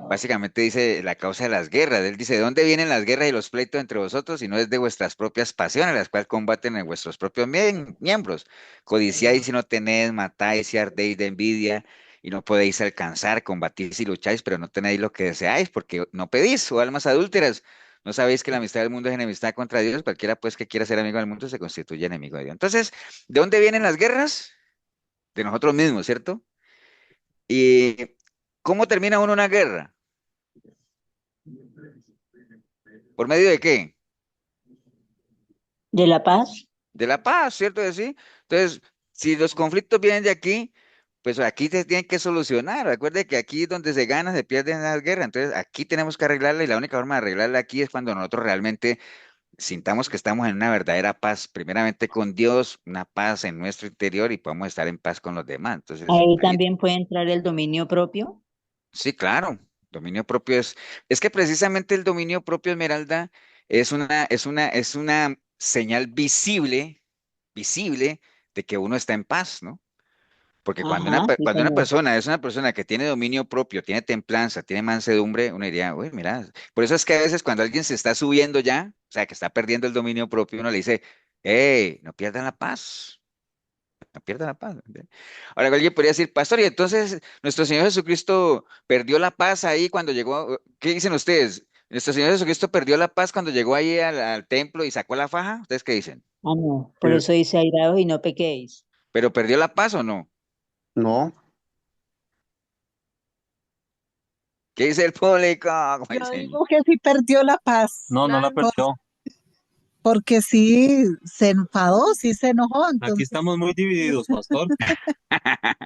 básicamente dice la causa de las guerras. Él dice, ¿de dónde vienen las guerras y los pleitos entre vosotros? Si no es de vuestras propias pasiones, las cuales combaten en vuestros propios miembros. Codiciáis y no tenéis, matáis y ardéis de envidia. Y no podéis alcanzar, combatís y lucháis, pero no tenéis lo que deseáis, porque no pedís, o almas adúlteras. ¿No sabéis que la amistad del mundo es enemistad contra Dios? Cualquiera pues que quiera ser amigo del mundo se constituye enemigo de Dios. Entonces, ¿de dónde vienen las guerras? De nosotros mismos, ¿cierto? ¿Y cómo termina uno una guerra? ¿Por medio de qué? De la paz. De la paz, ¿cierto que sí? Entonces, si los conflictos vienen de aquí, pues aquí se tienen que solucionar. Recuerde que aquí es donde se gana, se pierden las guerras. Entonces, aquí tenemos que arreglarla y la única forma de arreglarla aquí es cuando nosotros realmente sintamos que estamos en una verdadera paz, primeramente con Dios, una paz en nuestro interior y podamos estar en paz con los demás. Entonces, Ahí ahí, también puede entrar el dominio propio. sí, claro, dominio propio es que precisamente el dominio propio, Esmeralda, es una señal visible de que uno está en paz, ¿no? Porque Ajá, sí, cuando una señor. persona es una persona que tiene dominio propio, tiene templanza, tiene mansedumbre, uno diría, uy, mira, por eso es que a veces cuando alguien se está subiendo ya, o sea, que está perdiendo el dominio propio, uno le dice, hey, no pierdan la paz, no pierda la paz. ¿Entiende? Ahora alguien podría decir, pastor, y entonces nuestro Señor Jesucristo perdió la paz ahí cuando llegó. ¿Qué dicen ustedes? ¿Nuestro Señor Jesucristo perdió la paz cuando llegó ahí al templo y sacó la faja? ¿Ustedes qué dicen? Ah, no, por Eh, eso dice airados y no pequéis. ¿Pero perdió la paz o no? No, ¿Qué dice el público? ¿Cómo Yo dicen? digo que sí perdió la paz, No, no la por- perdió. porque sí se enfadó, sí se enojó, Aquí entonces. estamos muy divididos, pastor.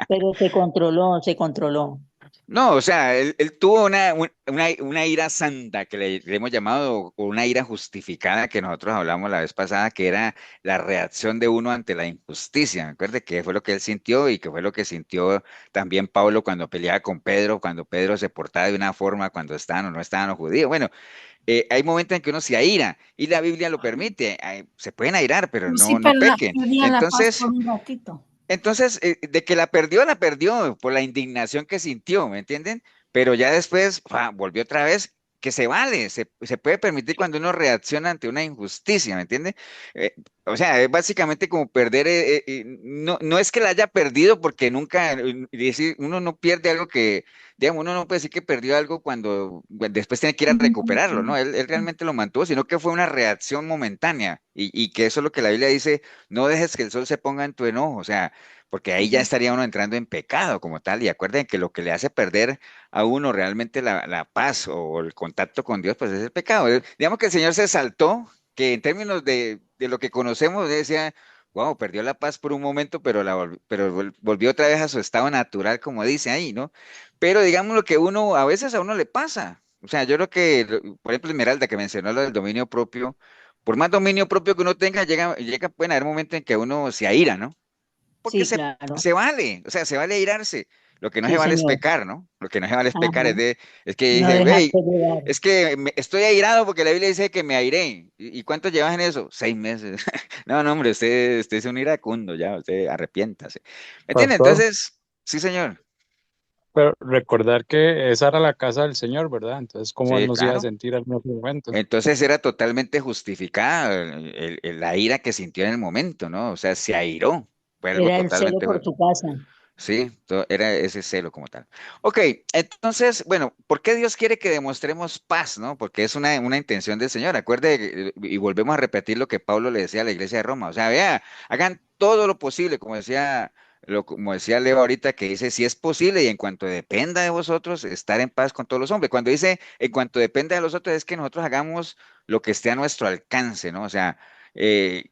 Pero se controló, se controló. No, o sea, él tuvo una ira santa que le hemos llamado, o una ira justificada que nosotros hablamos la vez pasada, que era la reacción de uno ante la injusticia. ¿Me acuerdas que fue lo que él sintió y que fue lo que sintió también Pablo cuando peleaba con Pedro, cuando Pedro se portaba de una forma cuando estaban o no estaban los judíos? Bueno, hay momentos en que uno se aira y la Biblia lo permite. Se pueden airar, pero Pero sí no pequen. perdían la paz por Entonces, un ratito. de que la perdió por la indignación que sintió, ¿me entienden? Pero ya después volvió otra vez, que se vale, se puede permitir cuando uno reacciona ante una injusticia, ¿me entiende? O sea, es básicamente como perder, no es que la haya perdido porque nunca, decir, uno no pierde algo que, digamos, uno no puede decir que perdió algo cuando después tiene que ir a recuperarlo, ¿no? Él realmente lo mantuvo, sino que fue una reacción momentánea y que eso es lo que la Biblia dice, no dejes que el sol se ponga en tu enojo, o sea, porque ahí ya estaría uno entrando en pecado como tal. Y acuerden que lo que le hace perder a uno realmente la paz o el contacto con Dios, pues es el pecado. Digamos que el Señor se saltó, que en términos de lo que conocemos, decía, wow, perdió la paz por un momento, pero, volvió otra vez a su estado natural, como dice ahí, ¿no? Pero digamos lo que uno, a veces a uno le pasa. O sea, yo creo que, por ejemplo, Esmeralda, que mencionó lo del dominio propio, por más dominio propio que uno tenga, pueden haber momentos en que uno se aira, ¿no? Porque Sí, claro. se vale, o sea, se vale airarse. Lo que no se Sí, vale es señor. pecar, ¿no? Lo que no se vale es Ajá. pecar, es que No dice, dejarse hey, llevar. es que estoy airado porque la Biblia dice que me airé. ¿Y cuánto llevas en eso? 6 meses. No, no, hombre, usted es un iracundo ya, usted arrepiéntase. ¿Me entiende? Pastor, Entonces, sí, señor. pero recordar que esa era la casa del Señor, ¿verdad? Entonces, ¿cómo él Sí, nos iba a claro. sentir al mismo momento? Entonces era totalmente justificada la ira que sintió en el momento, ¿no? O sea, se airó. Fue algo Era el celo totalmente. por su casa. Sí, era ese celo como tal. Ok, entonces, bueno, ¿por qué Dios quiere que demostremos paz, no? Porque es una intención del Señor. Acuerde, y volvemos a repetir lo que Pablo le decía a la iglesia de Roma. O sea, vea, hagan todo lo posible, como decía Leo ahorita, que dice, si es posible y en cuanto dependa de vosotros, estar en paz con todos los hombres. Cuando dice, en cuanto dependa de los otros, es que nosotros hagamos lo que esté a nuestro alcance, ¿no? O sea, eh,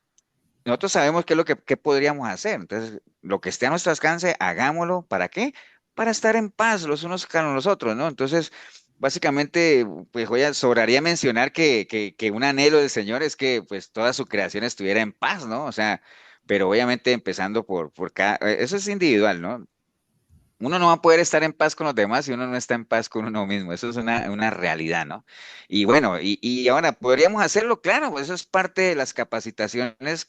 nosotros sabemos qué es lo que podríamos hacer. Entonces, lo que esté a nuestro alcance, hagámoslo. ¿Para qué? Para estar en paz los unos con los otros, ¿no? Entonces, básicamente, pues sobraría mencionar que un anhelo del Señor es que pues toda su creación estuviera en paz, ¿no? O sea, pero obviamente empezando por cada, eso es individual, ¿no? Uno no va a poder estar en paz con los demás si uno no está en paz con uno mismo. Eso es una realidad, ¿no? Y bueno, y ahora podríamos hacerlo, claro, pues eso es parte de las capacitaciones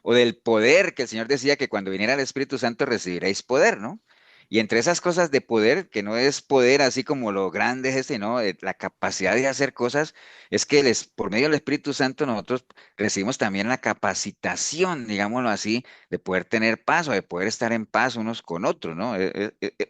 o del poder que el Señor decía que cuando viniera el Espíritu Santo recibiréis poder, ¿no? Y entre esas cosas de poder, que no es poder así como lo grande es este, ¿no? La capacidad de hacer cosas, es que por medio del Espíritu Santo nosotros recibimos también la capacitación, digámoslo así, de poder tener paz o de poder estar en paz unos con otros, ¿no?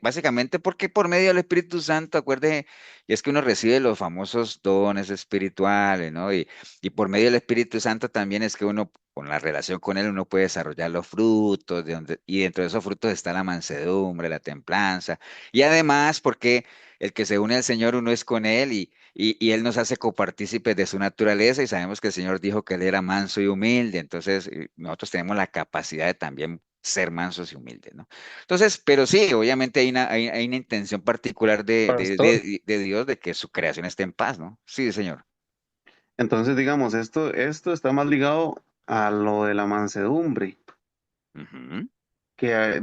Básicamente porque por medio del Espíritu Santo, acuerde, es que uno recibe los famosos dones espirituales, ¿no? Y por medio del Espíritu Santo también es que uno, con la relación con Él, uno puede desarrollar los frutos, y dentro de esos frutos está la mansedumbre, la templanza, y además porque el que se une al Señor, uno es con Él, y Él nos hace copartícipes de su naturaleza y sabemos que el Señor dijo que Él era manso y humilde, entonces nosotros tenemos la capacidad de también ser mansos y humildes, ¿no? Entonces, pero sí, obviamente hay una intención particular Pastor, de Dios de que su creación esté en paz, ¿no? Sí, Señor. entonces digamos, esto está más ligado a lo de la mansedumbre, Ujú.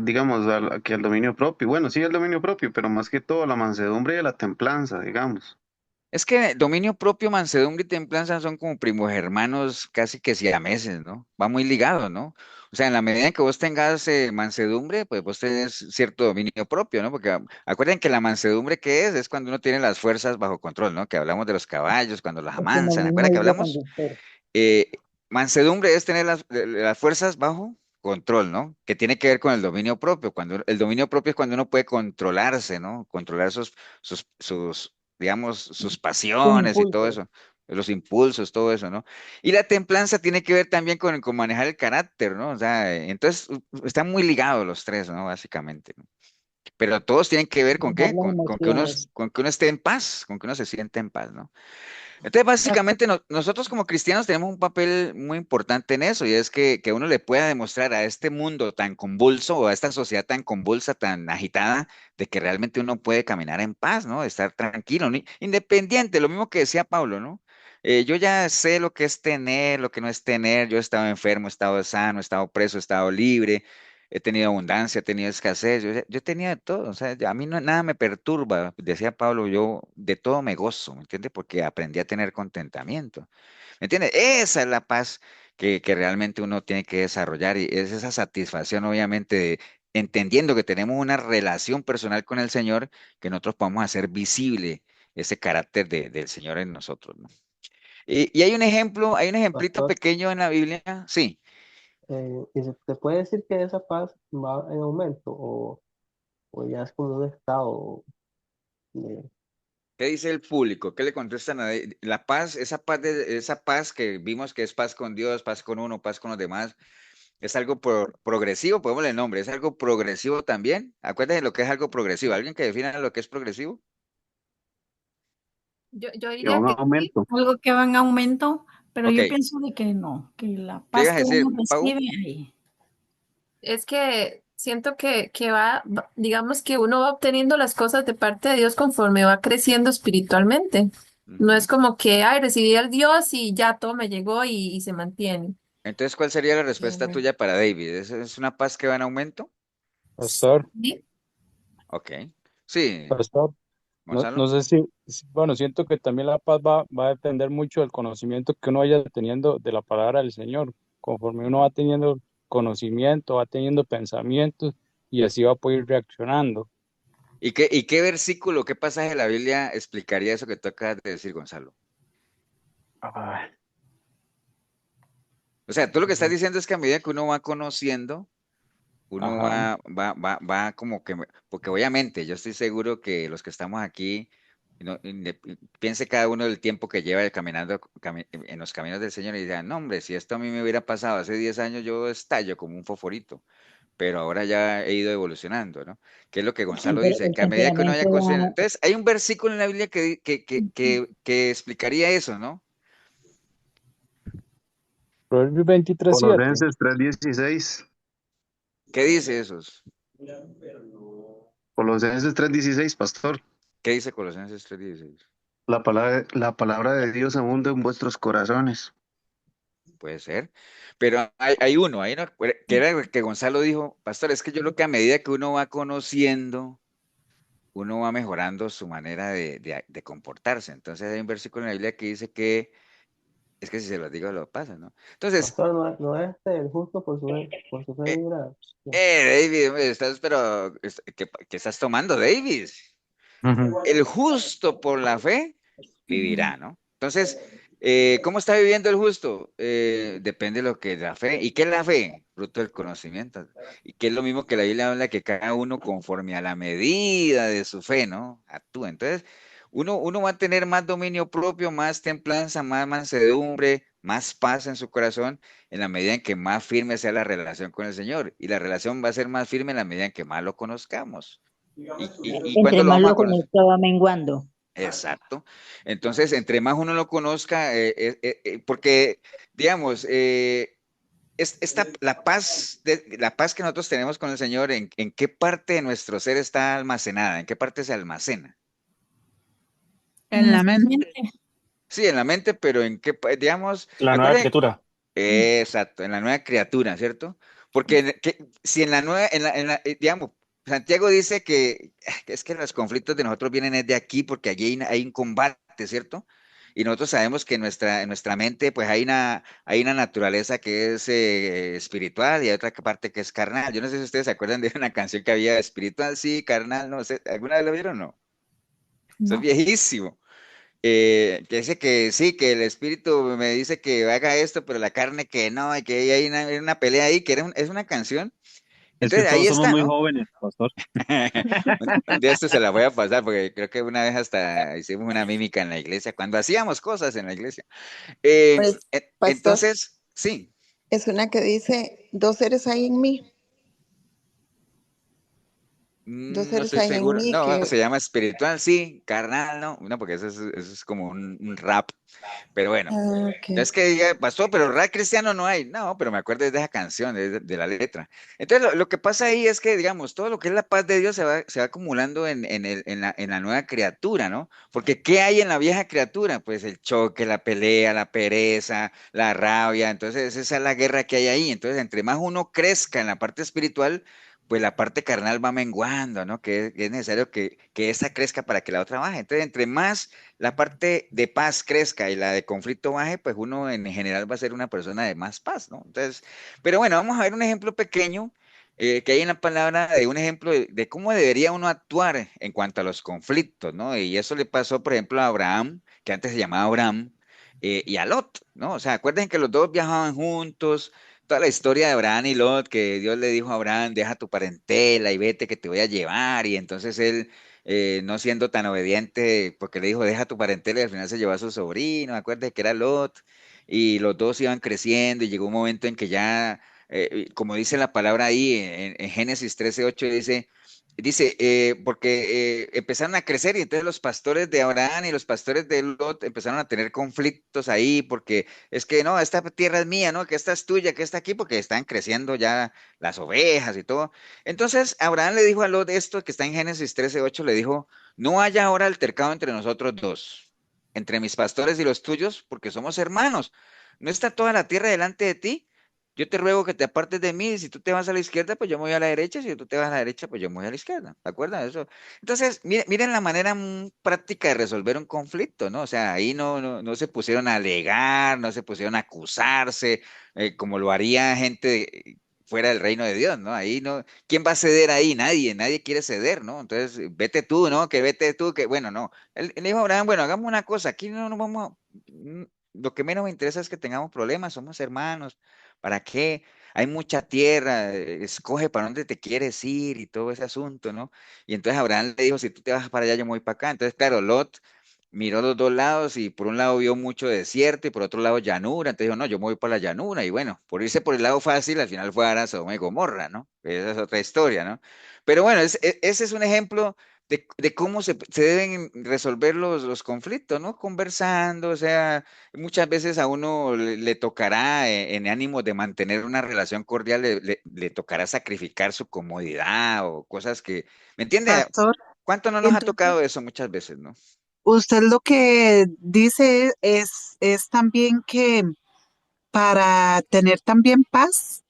digamos, que al dominio propio. Bueno, sí, el dominio propio, pero más que todo la mansedumbre y la templanza, digamos. Es que dominio propio, mansedumbre y templanza son como primos hermanos casi que siameses, ¿no? Va muy ligado, ¿no? O sea, en la medida en que vos tengas mansedumbre, pues vos tenés cierto dominio propio, ¿no? Porque acuerden que la mansedumbre que es cuando uno tiene las fuerzas bajo control, ¿no? Que hablamos de los caballos, cuando los Es como amansan, un ¿acuerdan que hilo hablamos? conductor. Mansedumbre es tener las fuerzas bajo control, ¿no? Que tiene que ver con el dominio propio. Cuando el dominio propio es cuando uno puede controlarse, ¿no? Controlar digamos, sus Un pasiones y todo impulso. eso, los impulsos, todo eso, ¿no? Y la templanza tiene que ver también con manejar el carácter, ¿no? O sea, entonces están muy ligados los tres, ¿no? Básicamente, ¿no? Pero todos tienen que ver con Manejar qué, las emociones. con que uno esté en paz, con que uno se siente en paz, ¿no? Entonces, Pastor, básicamente, nosotros como cristianos tenemos un papel muy importante en eso, y es que uno le pueda demostrar a este mundo tan convulso o a esta sociedad tan convulsa, tan agitada, de que realmente uno puede caminar en paz, ¿no? Estar tranquilo, ¿no? Independiente, lo mismo que decía Pablo, ¿no? Yo ya sé lo que es tener, lo que no es tener. Yo he estado enfermo, he estado sano, he estado preso, he estado libre, he tenido abundancia, he tenido escasez. Yo tenía de todo, o sea, a mí no, nada me perturba. Decía Pablo, yo de todo me gozo, ¿me entiendes? Porque aprendí a tener contentamiento. ¿Me entiendes? Esa es la paz que realmente uno tiene que desarrollar, y es esa satisfacción, obviamente, de entendiendo que tenemos una relación personal con el Señor, que nosotros podamos hacer visible ese carácter del Señor en nosotros, ¿no? Y hay un ejemplo, hay un ejemplito Pastor, pequeño en la Biblia, sí. ¿y se puede decir que esa paz va en aumento o ya es como un estado de... ¿Qué dice el público? ¿Qué le contestan a la paz? Esa paz que vimos que es paz con Dios, paz con uno, paz con los demás. Es algo progresivo, pongámosle el nombre, es algo progresivo también. Acuérdense de lo que es algo progresivo. ¿Alguien que defina lo que es progresivo? Yo Que va diría un que sí. aumento. algo que va en aumento, pero Ok, yo ¿qué pienso de que no, que la ibas paz a que uno decir, Pau? recibe ahí. Es que siento que digamos que uno va obteniendo las cosas de parte de Dios conforme va creciendo espiritualmente. No es Ujú. como que, ay, recibí al Dios y ya todo me llegó y se mantiene. Entonces, ¿cuál sería la respuesta Eh, tuya para David? ¿Es una paz que va en aumento? Pastor, sí. Ok. Sí, pastor, no Gonzalo. sé bueno, siento que también la paz va a depender mucho del conocimiento que uno vaya teniendo de la palabra del Señor. Conforme uno va Ujú. teniendo conocimiento, va teniendo pensamientos y así va a poder ir reaccionando. ¿Y qué versículo, qué pasaje de la Biblia explicaría eso que tú acabas de decir, Gonzalo? Ah, O sea, tú lo que estás diciendo es que a medida que uno va conociendo, uno ajá. va como que, porque obviamente yo estoy seguro que los que estamos aquí, piense cada uno del tiempo que lleva caminando en los caminos del Señor, y digan, no, hombre, si esto a mí me hubiera pasado hace 10 años, yo estallo como un fosforito, pero ahora ya he ido evolucionando, ¿no? Que es lo que Sí, Gonzalo pero dice, el que a medida que uno vaya temperamento conociendo. va, Entonces, hay un versículo en la Biblia que explicaría eso, ¿no? Proverbios 23:7. Colosenses 3:16. ¿Qué dice esos? Colosenses 3:16, pastor. ¿Qué dice Colosenses 3:16? La palabra de Dios abunda en vuestros corazones. Puede ser, pero hay uno que era el que Gonzalo dijo, pastor, es que yo lo que a medida que uno va conociendo, uno va mejorando su manera de comportarse. Entonces hay un versículo en la Biblia que dice que, es que si se los digo lo pasa, ¿no? Entonces, Pastor, no es el justo por su fe eh, vivirá. David, hombre, pero, ¿qué estás tomando, David? Ujú. El justo por la fe vivirá, ¿no? Entonces, ¿cómo está viviendo el justo? Depende de lo que es la fe. ¿Y qué es la fe? Fruto del conocimiento. Y que es lo mismo que la Biblia habla, que cada uno conforme a la medida de su fe, ¿no? Actúa. Entonces, uno va a tener más dominio propio, más templanza, más mansedumbre, más paz en su corazón, en la medida en que más firme sea la relación con el Señor. Y la relación va a ser más firme en la medida en que más lo conozcamos. ¿Y cuándo entre lo más vamos a lo conocer? conozca va menguando. Exacto. Entonces, entre más uno lo conozca, porque, digamos, la paz que nosotros tenemos con el Señor, ¿en qué parte de nuestro ser está almacenada? ¿En qué parte se almacena? En En la nuestra mente. mente. Sí, en la mente, pero digamos, La nueva acuérdense, criatura. exacto, en la nueva criatura, ¿cierto? Porque si en la nueva, digamos, Santiago dice que es que los conflictos de nosotros vienen es de aquí, porque allí hay un combate, ¿cierto? Y nosotros sabemos que en nuestra mente, pues hay una naturaleza que es espiritual, y hay otra parte que es carnal. Yo no sé si ustedes se acuerdan de una canción que había espiritual, sí, carnal, no sé, ¿alguna vez lo vieron o no? Eso es No. viejísimo. que dice que sí, que el espíritu me dice que haga esto, pero la carne que no, y que hay una pelea ahí, que es una canción. Es que Entonces ahí todos somos está, muy ¿no? jóvenes, pastor. Un día esto se la voy a pasar porque creo que una vez hasta hicimos una mímica en la iglesia, cuando hacíamos cosas en la iglesia. Pues, pastor, Entonces, sí. es una que dice, dos seres hay en mí, dos No seres estoy hay en seguro. mí No, se que... llama espiritual, sí, carnal, no. No, porque eso es como un rap. Pero bueno, Ah, no ok. es que diga, pastor, pero rap cristiano no hay. No, pero me acuerdo de esa canción, de la letra. Entonces, lo que pasa ahí es que, digamos, todo lo que es la paz de Dios se va acumulando en la nueva criatura, ¿no? Porque ¿qué hay en la vieja criatura? Pues el choque, la pelea, la pereza, la rabia. Entonces, esa es la guerra que hay ahí. Entonces, entre más uno crezca en la parte espiritual, pues la parte carnal va menguando, ¿no? Que es necesario que esa crezca para que la otra baje. Entonces, entre más la parte de paz crezca y la de conflicto baje, pues uno en general va a ser una persona de más paz, ¿no? Entonces, pero bueno, vamos a ver un ejemplo pequeño que hay en la palabra de un ejemplo de cómo debería uno actuar en cuanto a los conflictos, ¿no? Y eso le pasó, por ejemplo, a Abraham, que antes se llamaba Abraham, y a Lot, ¿no? O sea, acuérdense que los dos viajaban juntos, toda la historia de Abraham y Lot, que Dios le dijo a Abraham, deja tu parentela y vete que te voy a llevar, y entonces él no siendo tan obediente, porque le dijo, deja tu parentela y al final se llevó a su sobrino, acuérdate que era Lot, y los dos iban creciendo y llegó un momento en que ya, como dice la palabra ahí en Génesis 13:8, porque empezaron a crecer y entonces los pastores de Abraham y los pastores de Lot empezaron a tener conflictos ahí porque es que no, esta tierra es mía, ¿no? Que esta es tuya, que está aquí porque están creciendo ya las ovejas y todo. Entonces Abraham le dijo a Lot esto que está en Génesis 13:8, le dijo, no haya ahora altercado entre nosotros dos, entre mis pastores y los tuyos, porque somos hermanos. ¿No está toda la tierra delante de ti? Yo te ruego que te apartes de mí. Si tú te vas a la izquierda, pues yo me voy a la derecha. Si tú te vas a la derecha, pues yo me voy a la izquierda. ¿De acuerdo? Eso. Entonces, miren la manera práctica de resolver un conflicto, ¿no? O sea, ahí no se pusieron a alegar, no se pusieron a acusarse, como lo haría gente fuera del reino de Dios, ¿no? Ahí no. ¿Quién va a ceder ahí? Nadie quiere ceder, ¿no? Entonces, vete tú, ¿no? Que vete tú, que bueno, no. Él dijo a Abraham, bueno, hagamos una cosa. Aquí no nos vamos lo que menos me interesa es que tengamos problemas, somos hermanos. ¿Para qué? Hay mucha tierra, escoge para dónde te quieres ir y todo ese asunto, ¿no? Y entonces Abraham le dijo, si tú te vas para allá, yo me voy para acá. Entonces, claro, Lot miró los dos lados y por un lado vio mucho desierto y por otro lado llanura. Entonces dijo, no, yo me voy para la llanura. Y bueno, por irse por el lado fácil, al final fue a Sodoma y Gomorra, ¿no? Esa es otra historia, ¿no? Pero bueno, ese es un ejemplo de cómo se deben resolver los conflictos, ¿no? Conversando, o sea, muchas veces a uno le tocará, en ánimo de mantener una relación cordial, le tocará sacrificar su comodidad o cosas que, ¿me entiende? Pastor, ¿Cuánto no nos ha entonces tocado eso muchas veces, no? usted lo que dice es también que para tener también paz,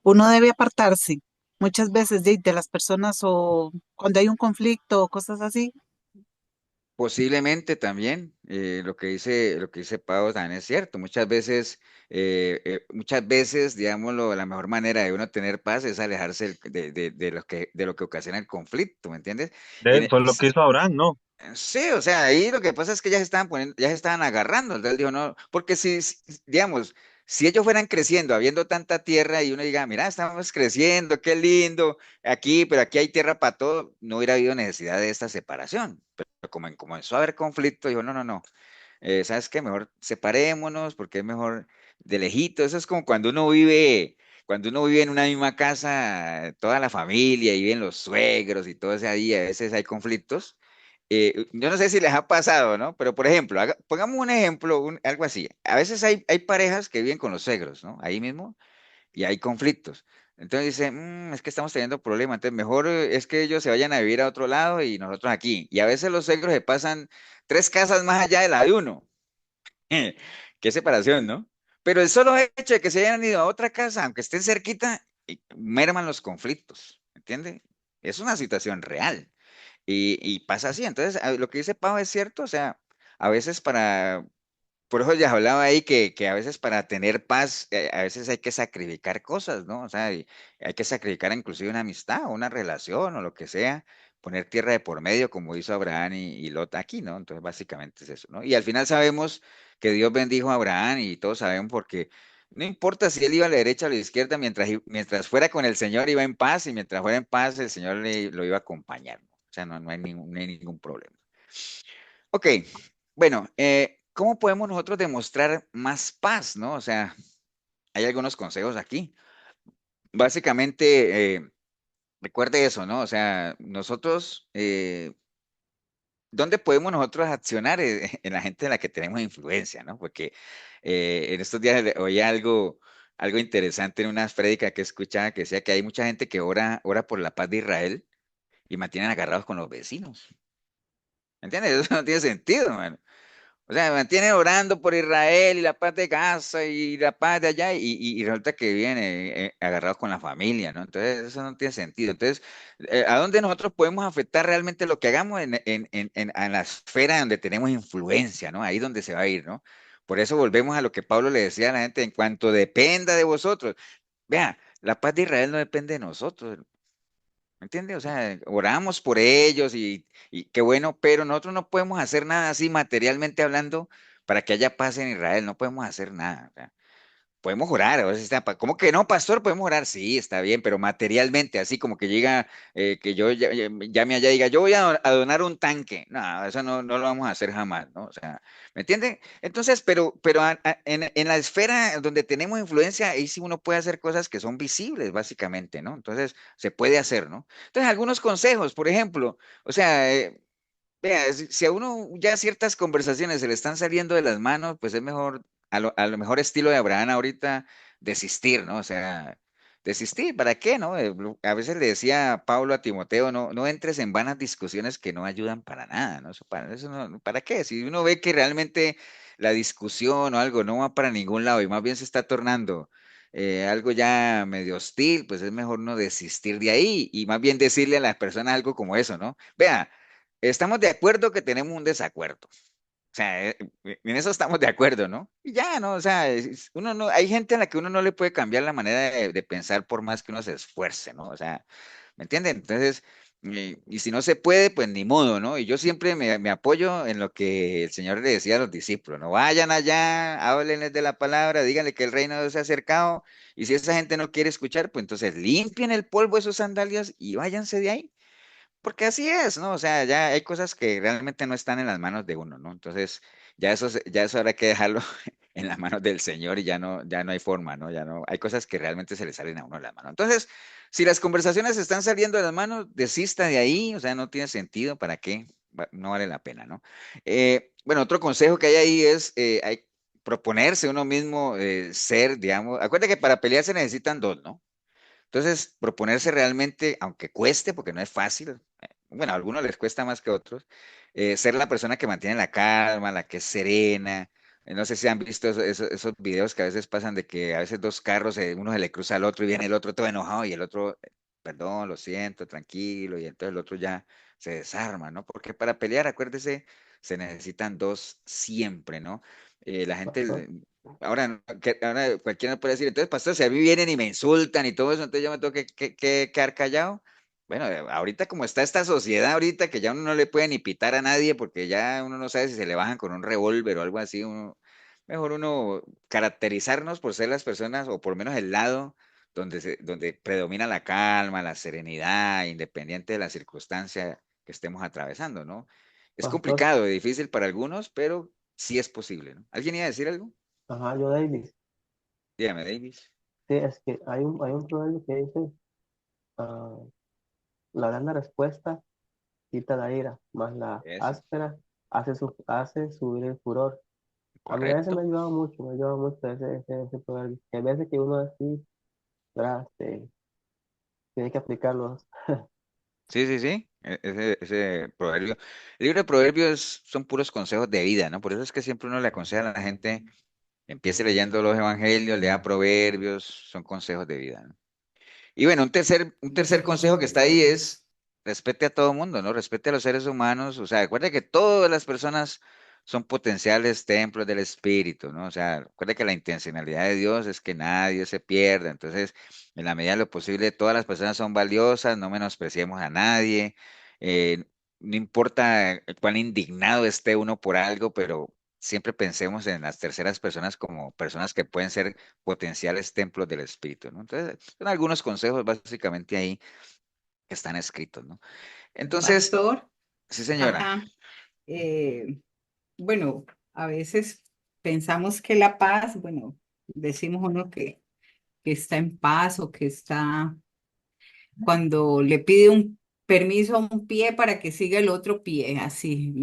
uno debe apartarse muchas veces de las personas o cuando hay un conflicto o cosas así. Posiblemente también, lo que dice Pau también es cierto. Muchas veces, digámoslo, la mejor manera de uno tener paz es alejarse de lo que ocasiona el conflicto, ¿me entiendes? Fue lo que hizo Abraham, ¿no? Sí, o sea, ahí lo que pasa es que ya se estaban poniendo, ya se estaban agarrando. Entonces él dijo, no, porque digamos, si ellos fueran creciendo, habiendo tanta tierra y uno diga, mira, estamos creciendo, qué lindo, aquí, pero aquí hay tierra para todo, no hubiera habido necesidad de esta separación. Pero como comenzó a haber conflicto, dijo, no, ¿sabes qué? Mejor separémonos porque es mejor de lejito. Eso es como cuando uno vive en una misma casa, toda la familia, y viven los suegros y todo ese ahí, a veces hay conflictos. Yo no sé si les ha pasado, ¿no? Pero por ejemplo, pongamos un ejemplo, algo así. A veces hay parejas que viven con los suegros, ¿no? Ahí mismo, y hay conflictos. Entonces dicen, es que estamos teniendo problemas, entonces mejor es que ellos se vayan a vivir a otro lado y nosotros aquí. Y a veces los suegros se pasan 3 casas más allá de la de uno. Qué separación, ¿no? Pero el solo hecho de que se hayan ido a otra casa, aunque estén cerquita, merman los conflictos, ¿entiende? Es una situación real. Y pasa así. Entonces, lo que dice Pau es cierto, o sea, a veces por eso ya hablaba ahí que a veces para tener paz, a veces hay que sacrificar cosas, ¿no? O sea, y hay que sacrificar inclusive una amistad o una relación o lo que sea, poner tierra de por medio, como hizo Abraham y Lot aquí, ¿no? Entonces, básicamente es eso, ¿no? Y al final sabemos que Dios bendijo a Abraham y todos sabemos porque no importa si él iba a la derecha o a la izquierda, mientras fuera con el Señor iba en paz y mientras fuera en paz el Señor lo iba a acompañar, ¿no? O sea, no hay ningún problema. Ok, bueno, ¿cómo podemos nosotros demostrar más paz, no? O sea, hay algunos consejos aquí. Básicamente, recuerde eso, ¿no? O sea, nosotros, ¿dónde podemos nosotros accionar en la gente en la que tenemos influencia, ¿no? Porque en estos días oí algo interesante en unas prédicas que escuchaba que decía que hay mucha gente que ora por la paz de Israel y mantienen agarrados con los vecinos. ¿Entiendes? Eso no tiene sentido, man. O sea, mantienen orando por Israel y la paz de Gaza y la paz de allá y resulta que vienen agarrados con la familia, ¿no? Entonces, eso no tiene sentido. Entonces, ¿a dónde nosotros podemos afectar realmente lo que hagamos en la esfera donde tenemos influencia, ¿no? Ahí donde se va a ir, ¿no? Por eso volvemos a lo que Pablo le decía a la gente, en cuanto dependa de vosotros. Vea, la paz de Israel no depende de nosotros, ¿me entiende? O sea, oramos por ellos y qué bueno, pero nosotros no podemos hacer nada así materialmente hablando para que haya paz en Israel, no podemos hacer nada. O sea, podemos orar, a veces ¿cómo que no, pastor? Podemos orar, sí, está bien, pero materialmente, así como que llega, que yo llame allá y diga, yo voy a donar un tanque. No, eso no lo vamos a hacer jamás, ¿no? O sea, ¿me entienden? Entonces, pero en la esfera donde tenemos influencia, ahí sí uno puede hacer cosas que son visibles, básicamente, ¿no? Entonces, se puede hacer, ¿no? Entonces, algunos consejos, por ejemplo, o sea, vea, si a uno ya ciertas conversaciones se le están saliendo de las manos, pues es mejor, a lo mejor estilo de Abraham ahorita, desistir, ¿no? O sea, desistir, ¿para qué, no? A veces le decía Pablo a Timoteo, no entres en vanas discusiones que no ayudan para nada, ¿no? Eso ¿para qué? Si uno ve que realmente la discusión o algo no va para ningún lado y más bien se está tornando algo ya medio hostil, pues es mejor no desistir de ahí y más bien decirle a las personas algo como eso, ¿no? Vea, estamos de acuerdo que tenemos un desacuerdo. O sea, en eso estamos de acuerdo, ¿no? Y ya, ¿no? O sea, uno no, hay gente a la que uno no le puede cambiar la manera de pensar por más que uno se esfuerce, ¿no? O sea, ¿me entienden? Entonces, y si no se puede, pues ni modo, ¿no? Y yo siempre me apoyo en lo que el Señor le decía a los discípulos, ¿no? Vayan allá, háblenles de la palabra, díganle que el reino de Dios se ha acercado, y si esa gente no quiere escuchar, pues entonces limpien el polvo de sus sandalias y váyanse de ahí. Porque así es, ¿no? O sea, ya hay cosas que realmente no están en las manos de uno, ¿no? Entonces, ya eso habrá que dejarlo en las manos del Señor y ya no hay forma, ¿no? Ya no, hay cosas que realmente se le salen a uno de las manos. Entonces, si las conversaciones están saliendo de las manos, desista de ahí, o sea, no tiene sentido, ¿para qué? No vale la pena, ¿no? Bueno, otro consejo que hay ahí es, hay proponerse uno mismo ser, digamos, acuérdate que para pelear se necesitan dos, ¿no? Entonces, proponerse realmente, aunque cueste, porque no es fácil, bueno, a algunos les cuesta más que a otros, ser la persona que mantiene la calma, la que es serena. No sé si han visto esos videos que a veces pasan de que a veces dos carros, uno se le cruza al otro y viene el otro todo enojado y el otro, perdón, lo siento, tranquilo, y entonces el otro ya se desarma, ¿no? Porque para pelear, acuérdese, se necesitan dos siempre, ¿no? La gente, Pastor, ahora, ahora cualquiera puede decir, entonces, pastor, si a mí vienen y me insultan y todo eso, entonces yo me tengo que quedar callado. Bueno, ahorita como está esta sociedad ahorita que ya uno no le puede ni pitar a nadie porque ya uno no sabe si se le bajan con un revólver o algo así, mejor uno caracterizarnos por ser las personas o por lo menos el lado donde predomina la calma, la serenidad, independiente de la circunstancia que estemos atravesando, ¿no? Es pastor, complicado y difícil para algunos, pero sí es posible, ¿no? ¿Alguien iba a decir algo? ajá, yo David. Dígame, Davis. Sí, es que hay un proverbio que dice, ah, la blanda respuesta quita la ira, más la Eso, áspera hace subir el furor. A mí a veces correcto. me ha ayudado mucho ese proverbio. Que hay veces que uno así, ¿verdad? Tiene que aplicarlo. Sí, sí, sí, ese proverbio. El libro de proverbios son puros consejos de vida, ¿no? Por eso es que siempre uno le aconseja a la gente, empiece leyendo los evangelios, lea proverbios, son consejos de vida, ¿no? Y bueno, un tercer consejo que está ahí es respete a todo mundo, ¿no? Respete a los seres humanos. O sea, recuerde que todas las personas son potenciales templos del Espíritu, ¿no? O sea, recuerde que la intencionalidad de Dios es que nadie se pierda. Entonces, en la medida de lo posible, todas las personas son valiosas, no menospreciemos a nadie. Eh, no importa cuán indignado esté uno por algo, pero siempre pensemos en las terceras personas como personas que pueden ser potenciales templos del Espíritu, ¿no? Entonces, son algunos consejos básicamente ahí que están escritos, ¿no? Entonces, Pastor, sí, señora. ajá, bueno, a veces pensamos que la paz, bueno, decimos uno que está en paz o que está cuando le pide un permiso a un pie para que siga el otro pie, así,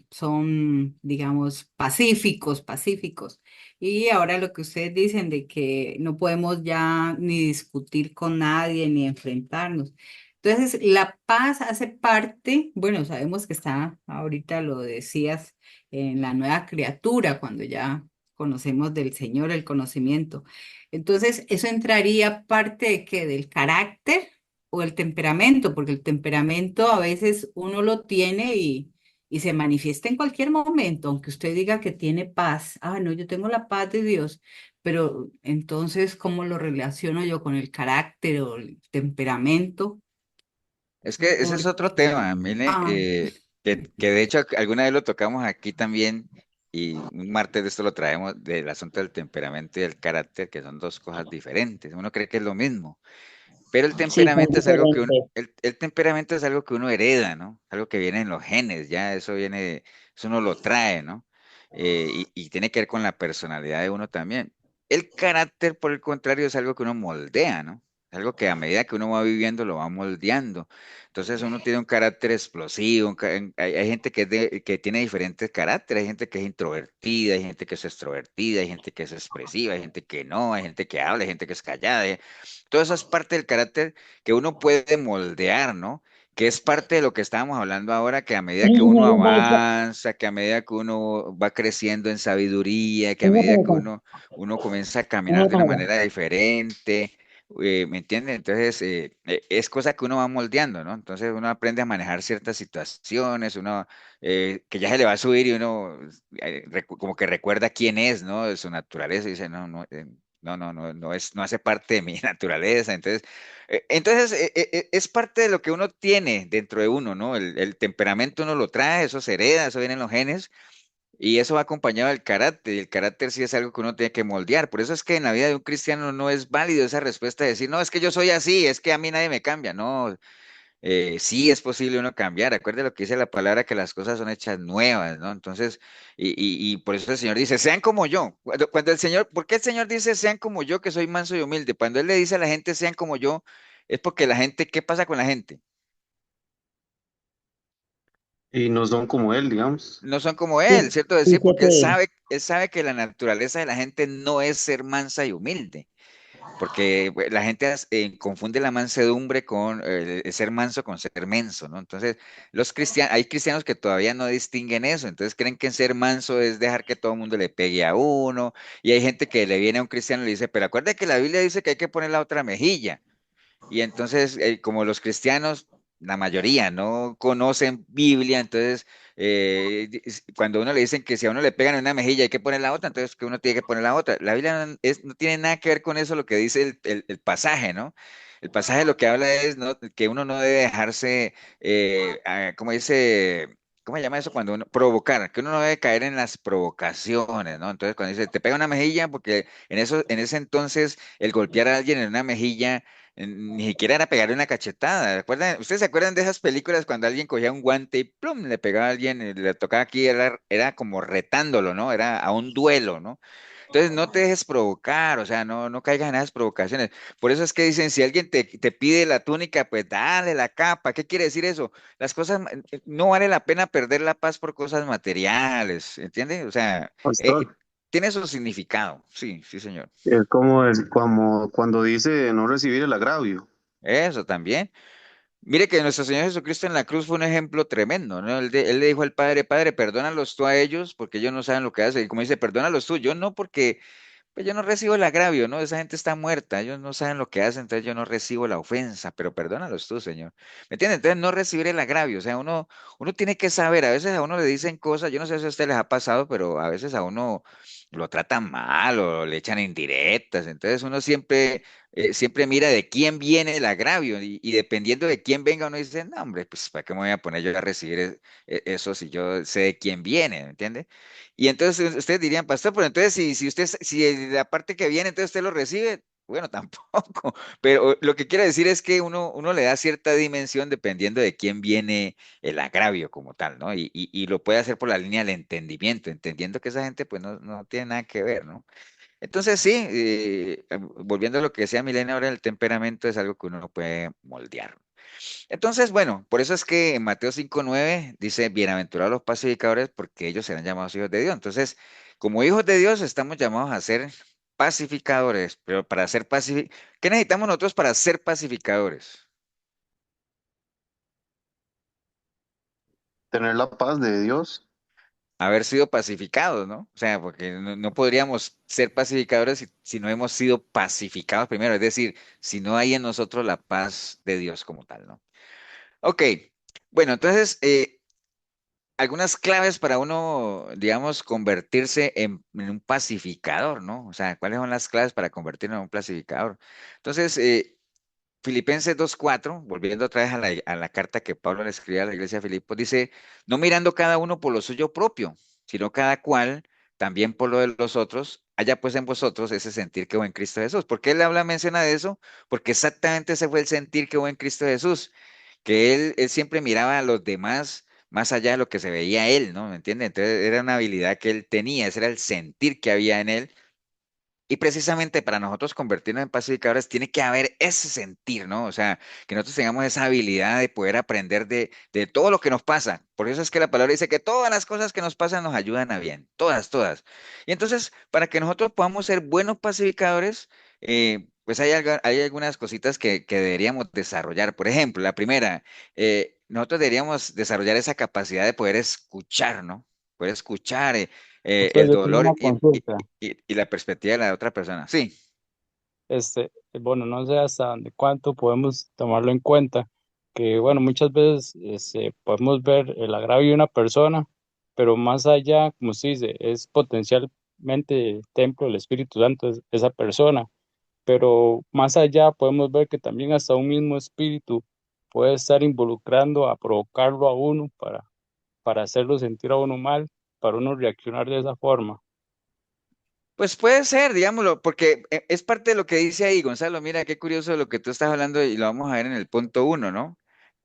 son, digamos, pacíficos, pacíficos. Y ahora lo que ustedes dicen de que no podemos ya ni discutir con nadie ni enfrentarnos. Entonces, la paz hace parte, bueno, sabemos que está, ahorita lo decías, en la nueva criatura, cuando ya conocemos del Señor el conocimiento. Entonces, eso entraría parte de qué, del carácter o el temperamento, porque el temperamento a veces uno lo tiene y se manifiesta en cualquier momento, aunque usted diga que tiene paz. Ah, no, yo tengo la paz de Dios, pero entonces, ¿cómo lo relaciono yo con el carácter o el temperamento? Es que ese es otro Porque, tema, mire, ah, que de hecho alguna vez lo tocamos aquí también y un martes de esto lo traemos del asunto del temperamento y del carácter, que son dos cosas diferentes. Uno cree que es lo mismo, pero el Sí, son temperamento es algo que diferentes. el temperamento es algo que uno hereda, ¿no? Algo que viene en los genes, ya eso viene, eso uno lo trae, ¿no? Y tiene que ver con la personalidad de uno también. El carácter, por el contrario, es algo que uno moldea, ¿no? Es algo que a medida que uno va viviendo lo va moldeando. Entonces uno tiene un carácter explosivo, hay gente que tiene diferentes caracteres, hay gente que es introvertida, hay gente que es extrovertida, hay gente que es expresiva, hay gente que no, hay gente que habla, hay gente que es callada, todo eso es parte del carácter que uno puede moldear, ¿no? Que es parte de lo que estábamos hablando ahora, que a medida que uno avanza, que a medida que uno va creciendo en sabiduría, que a medida que uno comienza a caminar de una manera diferente, ¿me entiende? Entonces, es cosa que uno va moldeando, ¿no? Entonces uno aprende a manejar ciertas situaciones, uno que ya se le va a subir y uno como que recuerda quién es, ¿no? De su naturaleza y dice, no, no, no es, no hace parte de mi naturaleza. Entonces es parte de lo que uno tiene dentro de uno, ¿no? El temperamento uno lo trae, eso se hereda, eso viene en los genes, y eso va acompañado del carácter, y el carácter sí es algo que uno tiene que moldear. Por eso es que en la vida de un cristiano no es válido esa respuesta de decir, no, es que yo soy así, es que a mí nadie me cambia. No, sí es posible uno cambiar. Acuerde lo que dice la palabra, que las cosas son hechas nuevas, ¿no? Entonces, y por eso el Señor dice, sean como yo. Cuando el Señor, ¿por qué el Señor dice, sean como yo, que soy manso y humilde? Cuando Él le dice a la gente, sean como yo, es porque la gente, ¿qué pasa con la gente? Y no son como él, digamos. No son como Sí, Él, ¿cierto? Decir, dice porque que él sabe que la naturaleza de la gente no es ser mansa y humilde. Porque la gente confunde la mansedumbre con el ser manso con ser menso, ¿no? Entonces, hay cristianos que todavía no distinguen eso, entonces creen que ser manso es dejar que todo el mundo le pegue a uno, y hay gente que le viene a un cristiano y le dice, pero acuérdate que la Biblia dice que hay que poner la otra mejilla. Y entonces, como los cristianos, la mayoría no conocen Biblia, entonces cuando a uno le dicen que si a uno le pegan en una mejilla hay que poner la otra, entonces que uno tiene que poner la otra. La Biblia no tiene nada que ver con eso lo que dice el pasaje, ¿no? El pasaje lo que habla es, ¿no?, que uno no debe dejarse, como dice, ¿cómo se llama eso? Cuando uno provocar, que uno no debe caer en las provocaciones, ¿no? Entonces cuando dice, te pega una mejilla, porque en ese entonces el golpear a alguien en una mejilla ni siquiera era pegarle una cachetada. ¿Ustedes se acuerdan de esas películas cuando alguien cogía un guante y plum, le pegaba a alguien, y le tocaba aquí, era como retándolo, ¿no? Era a un duelo, ¿no? Entonces no te dejes provocar, o sea, no caigas en esas provocaciones. Por eso es que dicen, si alguien te pide la túnica, pues dale la capa. ¿Qué quiere decir eso? Las cosas, no vale la pena perder la paz por cosas materiales, ¿entiendes? O sea, Pastor, tiene su significado. Sí, sí, señor. es como cuando dice no recibir el agravio. Eso también. Mire que nuestro Señor Jesucristo en la cruz fue un ejemplo tremendo, ¿no? Él le dijo al Padre, Padre, perdónalos tú a ellos porque ellos no saben lo que hacen. Y como dice, perdónalos tú, yo no porque pues yo no recibo el agravio, ¿no? Esa gente está muerta, ellos no saben lo que hacen, entonces yo no recibo la ofensa, pero perdónalos tú, Señor. ¿Me entiendes? Entonces no recibir el agravio, o sea, uno tiene que saber, a veces a uno le dicen cosas, yo no sé si a ustedes les ha pasado, pero a veces a uno lo tratan mal o le echan indirectas. Entonces uno siempre mira de quién viene el agravio y dependiendo de quién venga uno dice, no, hombre, pues ¿para qué me voy a poner yo a recibir eso si yo sé de quién viene? ¿Me entiende? Y entonces ustedes dirían, pastor, pero entonces si la parte que viene, entonces usted lo recibe. Bueno, tampoco, pero lo que quiero decir es que uno le da cierta dimensión dependiendo de quién viene el agravio como tal, ¿no? Y lo puede hacer por la línea del entendimiento, entendiendo que esa gente pues no tiene nada que ver, ¿no? Entonces sí, volviendo a lo que decía Milena ahora, el temperamento es algo que uno no puede moldear. Entonces, bueno, por eso es que en Mateo 5:9 dice, bienaventurados los pacificadores porque ellos serán llamados hijos de Dios. Entonces, como hijos de Dios estamos llamados a ser pacificadores, pero para ser pacificadores, ¿qué necesitamos nosotros para ser pacificadores? Tener la paz de Dios. Haber sido pacificados, ¿no? O sea, porque no podríamos ser pacificadores si no hemos sido pacificados primero, es decir, si no hay en nosotros la paz de Dios como tal, ¿no? Ok, bueno, entonces, algunas claves para uno, digamos, convertirse en un pacificador, ¿no? O sea, ¿cuáles son las claves para convertirnos en un pacificador? Entonces, Filipenses 2:4, volviendo otra vez a la carta que Pablo le escribe a la iglesia de Filipos, dice, no mirando cada uno por lo suyo propio, sino cada cual también por lo de los otros, haya pues en vosotros ese sentir que hubo en Cristo Jesús. ¿Por qué él menciona de eso? Porque exactamente ese fue el sentir que hubo en Cristo Jesús, que él siempre miraba a los demás más allá de lo que se veía él, ¿no? ¿Me entiende? Entonces era una habilidad que él tenía, ese era el sentir que había en él y precisamente para nosotros convertirnos en pacificadores tiene que haber ese sentir, ¿no? O sea, que nosotros tengamos esa habilidad de poder aprender de todo lo que nos pasa. Por eso es que la palabra dice que todas las cosas que nos pasan nos ayudan a bien, todas, todas. Y entonces, para que nosotros podamos ser buenos pacificadores, pues hay algunas cositas que deberíamos desarrollar. Por ejemplo, la primera, nosotros deberíamos desarrollar esa capacidad de poder escuchar, ¿no? Poder escuchar. Pastor, El yo tengo dolor una consulta. y la perspectiva de la otra persona. Sí, Bueno, no sé hasta dónde cuánto podemos tomarlo en cuenta, que bueno, muchas veces podemos ver el agravio de una persona, pero más allá, como se dice, es potencialmente templo del Espíritu Santo esa persona, pero más allá podemos ver que también hasta un mismo espíritu puede estar involucrando a provocarlo a uno para hacerlo sentir a uno mal, para uno reaccionar de esa forma. pues puede ser, digámoslo, porque es parte de lo que dice ahí, Gonzalo. Mira, qué curioso lo que tú estás hablando y lo vamos a ver en el punto 1, ¿no?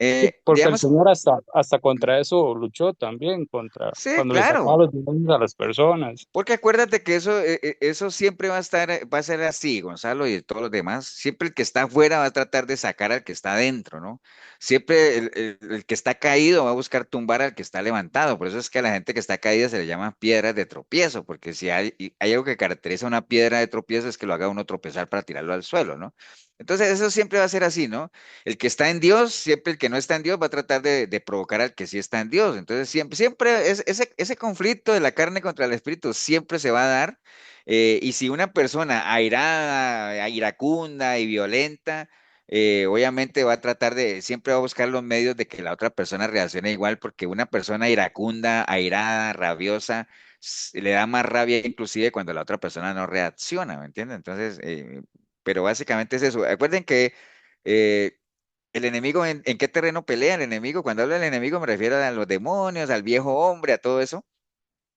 Sí, porque el Digamos, Señor hasta contra eso luchó también, contra sí, cuando le sacaba claro. los demonios a las personas. Porque acuérdate que eso siempre va a estar, va a ser así, Gonzalo y todos los demás. Siempre el que está afuera va a tratar de sacar al que está adentro, ¿no? Siempre el que está caído va a buscar tumbar al que está levantado. Por eso es que a la gente que está caída se le llama piedras de tropiezo, porque si hay algo que caracteriza una piedra de tropiezo es que lo haga uno tropezar para tirarlo al suelo, ¿no? Entonces eso siempre va a ser así, ¿no? El que está en Dios, siempre el que no está en Dios va a tratar de provocar al que sí está en Dios. Entonces siempre ese conflicto de la carne contra el espíritu siempre se va a dar. Y si una persona airada, iracunda y violenta, obviamente va a tratar siempre va a buscar los medios de que la otra persona reaccione igual, porque una persona iracunda, airada, rabiosa, le da más rabia inclusive cuando la otra persona no reacciona, ¿me entiendes? Entonces, pero básicamente es eso. Acuerden que eh, el enemigo, ¿en qué terreno pelea el enemigo? Cuando hablo del enemigo me refiero a los demonios, al viejo hombre, a todo eso.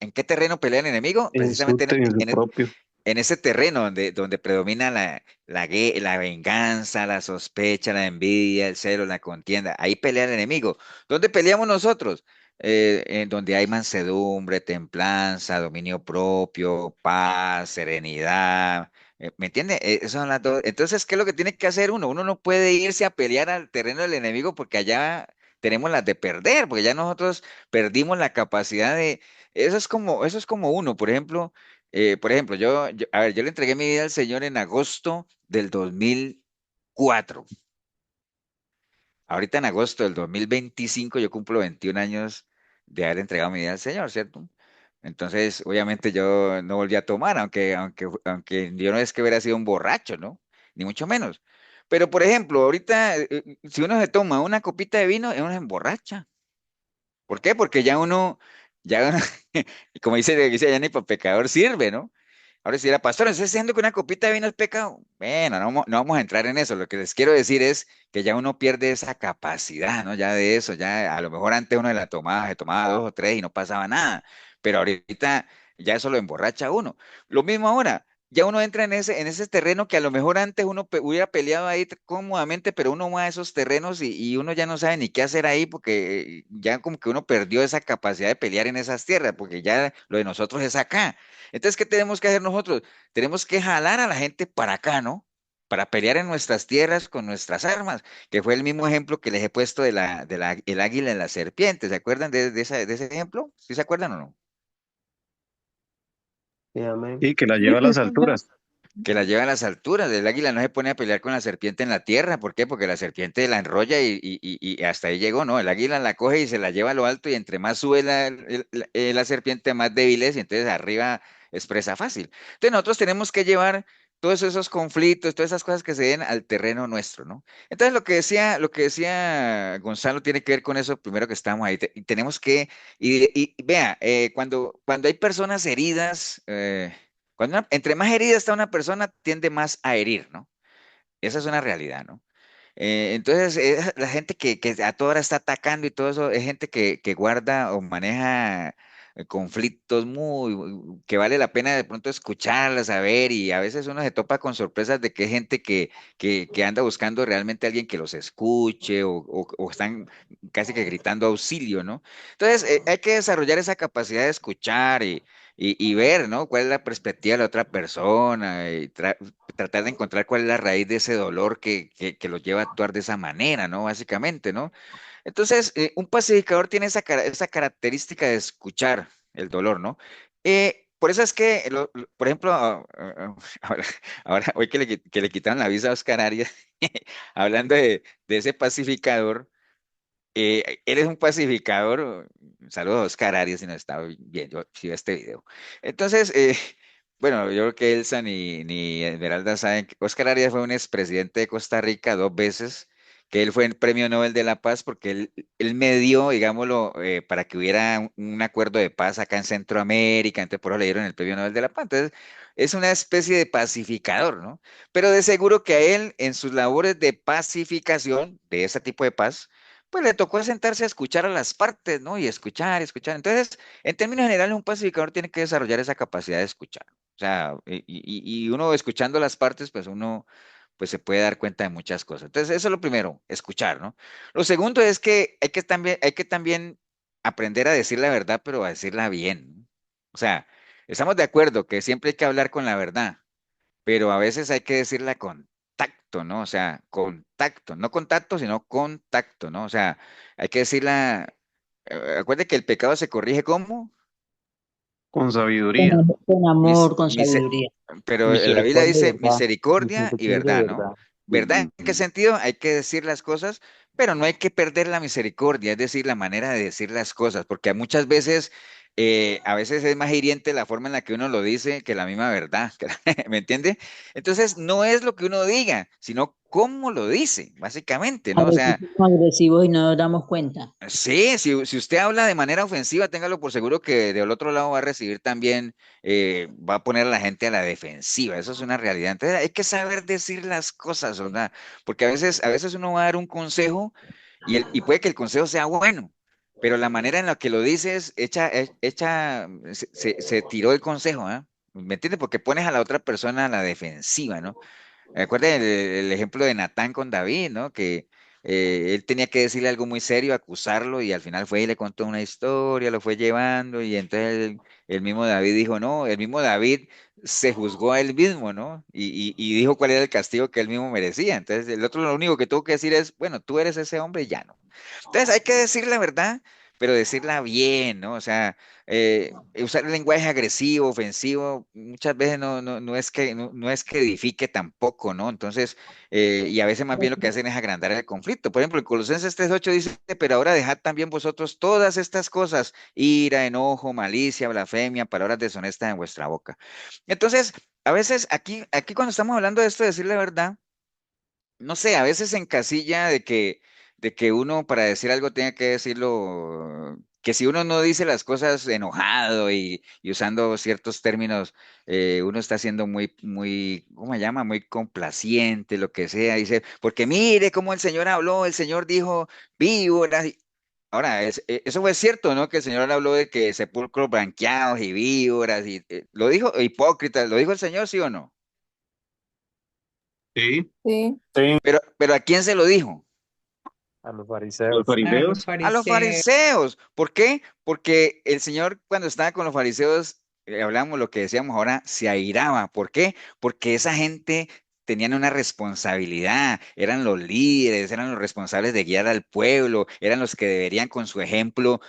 ¿En qué terreno pelea el enemigo? En su, Precisamente en su propio. en ese terreno donde predomina la venganza, la sospecha, la envidia, el celo, la contienda. Ahí pelea el enemigo. ¿Dónde peleamos nosotros? En donde hay mansedumbre, templanza, dominio propio, paz, serenidad. ¿Me entiende? Esas son las dos. Entonces, ¿qué es lo que tiene que hacer uno? Uno no puede irse a pelear al terreno del enemigo porque allá tenemos las de perder, porque ya nosotros perdimos la capacidad de... Eso es como uno, por ejemplo, a ver, yo le entregué mi vida al Señor en agosto del 2004. Ahorita en agosto del 2025 yo cumplo 21 años de haber entregado mi vida al Señor, ¿cierto? Entonces, obviamente yo no volví a tomar, aunque yo no es que hubiera sido un borracho, ¿no? Ni mucho menos. Pero, por ejemplo, ahorita, si uno se toma una copita de vino, uno se emborracha. ¿Por qué? Porque ya uno, como dice ya ni para pecador sirve, ¿no? Ahora sí, la pastora, ¿está diciendo que una copita de vino es pecado? Bueno, no vamos a entrar en eso. Lo que les quiero decir es que ya uno pierde esa capacidad, ¿no? Ya de eso, ya a lo mejor antes uno de la tomaba, se tomaba dos o tres y no pasaba nada, pero ahorita ya eso lo emborracha a uno. Lo mismo ahora, ya uno entra en ese terreno que a lo mejor antes uno hubiera peleado ahí cómodamente, pero uno va a esos terrenos y uno ya no sabe ni qué hacer ahí porque ya como que uno perdió esa capacidad de pelear en esas tierras, porque ya lo de nosotros es acá. Entonces, ¿qué tenemos que hacer nosotros? Tenemos que jalar a la gente para acá, ¿no? Para pelear en nuestras tierras con nuestras armas, que fue el mismo ejemplo que les he puesto el águila y la serpiente. ¿Se acuerdan de ese ejemplo? ¿Sí se acuerdan o no? Sí, amén. Y que la Sí, lleva a sí, las señor. alturas. Que la lleva a las alturas. El águila no se pone a pelear con la serpiente en la tierra. ¿Por qué? Porque la serpiente la enrolla y hasta ahí llegó, ¿no? El águila la coge y se la lleva a lo alto y entre más sube la serpiente, más débil es y entonces arriba es presa fácil. Entonces nosotros tenemos que llevar todos esos conflictos, todas esas cosas que se den al terreno nuestro, ¿no? Entonces lo que decía Gonzalo tiene que ver con eso primero que estamos ahí. Y tenemos que, y vea, cuando hay personas heridas, entre más herida está una persona, tiende más a herir, ¿no? Esa es una realidad, ¿no? Entonces, la gente que a toda hora está atacando y todo eso, es gente que guarda o maneja conflictos que vale la pena de pronto escucharlas, saber, y a veces uno se topa con sorpresas de que hay gente que anda buscando realmente a alguien que los escuche o están casi que gritando auxilio, ¿no? Entonces, hay que desarrollar esa capacidad de escuchar y ver, ¿no? Cuál es la perspectiva de la otra persona y tratar de encontrar cuál es la raíz de ese dolor que los lleva a actuar de esa manera, ¿no? Básicamente, ¿no? Entonces, un pacificador tiene esa característica de escuchar el dolor, ¿no? Por eso es que, por ejemplo, ahora, hoy que le quitaron la visa a Oscar Arias, hablando de ese pacificador, él es un pacificador. Saludos a Oscar Arias si no está bien, yo sí veo este video. Entonces, bueno, yo creo que Elsa ni Esmeralda saben que Oscar Arias fue un expresidente de Costa Rica dos veces, que él fue el Premio Nobel de la Paz porque él medió, digámoslo, para que hubiera un acuerdo de paz acá en Centroamérica, entonces por eso le dieron el Premio Nobel de la Paz. Entonces, es una especie de pacificador, ¿no? Pero de seguro que a él, en sus labores de pacificación, de ese tipo de paz, pues le tocó sentarse a escuchar a las partes, ¿no? Y escuchar, escuchar. Entonces, en términos generales, un pacificador tiene que desarrollar esa capacidad de escuchar. O sea, y uno escuchando las partes, pues uno pues se puede dar cuenta de muchas cosas. Entonces, eso es lo primero, escuchar, ¿no? Lo segundo es que hay que también aprender a decir la verdad, pero a decirla bien, ¿no? O sea, estamos de acuerdo que siempre hay que hablar con la verdad, pero a veces hay que decirla con tacto, ¿no? O sea, con tacto, no contacto, sino con tacto, ¿no? O sea, hay que decirla, acuérdate que el pecado se corrige ¿cómo? Con sabiduría. Con Mis- amor, con mise- sabiduría. pero la Biblia Misericordia y dice verdad. misericordia y Misericordia y verdad, ¿no? verdad. ¿Verdad? ¿En qué sentido? Hay que decir las cosas, pero no hay que perder la misericordia, es decir, la manera de decir las cosas, porque muchas veces, a veces es más hiriente la forma en la que uno lo dice que la misma verdad, ¿me entiende? Entonces, no es lo que uno diga, sino cómo lo dice, básicamente, A ¿no? O veces sea, somos agresivos y no nos damos cuenta. sí, si usted habla de manera ofensiva, téngalo por seguro que del otro lado va a recibir también, va a poner a la gente a la defensiva. Eso es una realidad. Entonces hay que saber decir las cosas, ¿verdad? Porque a veces uno va a dar un consejo y puede que el consejo sea bueno, pero la manera en la que lo dices, se tiró el consejo, ¿ah? ¿Me entiendes? Porque pones a la otra persona a la defensiva, ¿no? Recuerda el ejemplo de Natán con David, ¿no? Que él tenía que decirle algo muy serio, acusarlo, y al final fue y le contó una historia, lo fue llevando, y entonces el mismo David dijo, no, el mismo David se juzgó a él mismo, ¿no? Y dijo cuál era el castigo que él mismo merecía. Entonces el otro lo único que tuvo que decir es, bueno, tú eres ese hombre y ya no. Entonces hay que decir la verdad, pero decirla bien, ¿no? O sea, usar el lenguaje agresivo, ofensivo, muchas veces no es que edifique tampoco, ¿no? Entonces, y a veces más bien lo que hacen es agrandar el conflicto. Por ejemplo, en Colosenses 3:8 dice, pero ahora dejad también vosotros todas estas cosas, ira, enojo, malicia, blasfemia, palabras deshonestas en vuestra boca. Entonces, a veces aquí cuando estamos hablando de esto, de decir la verdad, no sé, a veces se encasilla de que uno para decir algo tenga que decirlo que si uno no dice las cosas enojado y usando ciertos términos, uno está siendo muy, ¿cómo se llama? Muy complaciente, lo que sea. Dice, porque mire cómo el Señor habló, el Señor dijo víboras. Ahora, eso fue cierto, ¿no? Que el Señor habló de que sepulcros blanqueados y víboras, y lo dijo, hipócritas, ¿lo dijo el Señor, sí o no? Sí, Sí. Sí, Pero ¿a quién se lo dijo? a los los fariseos. A los fariseos. A los fariseos. fariseos. ¿Por qué? Porque el Señor cuando estaba con los fariseos, hablamos lo que decíamos ahora, se airaba. ¿Por qué? Porque esa gente tenían una responsabilidad, eran los líderes, eran los responsables de guiar al pueblo, eran los que deberían con su ejemplo,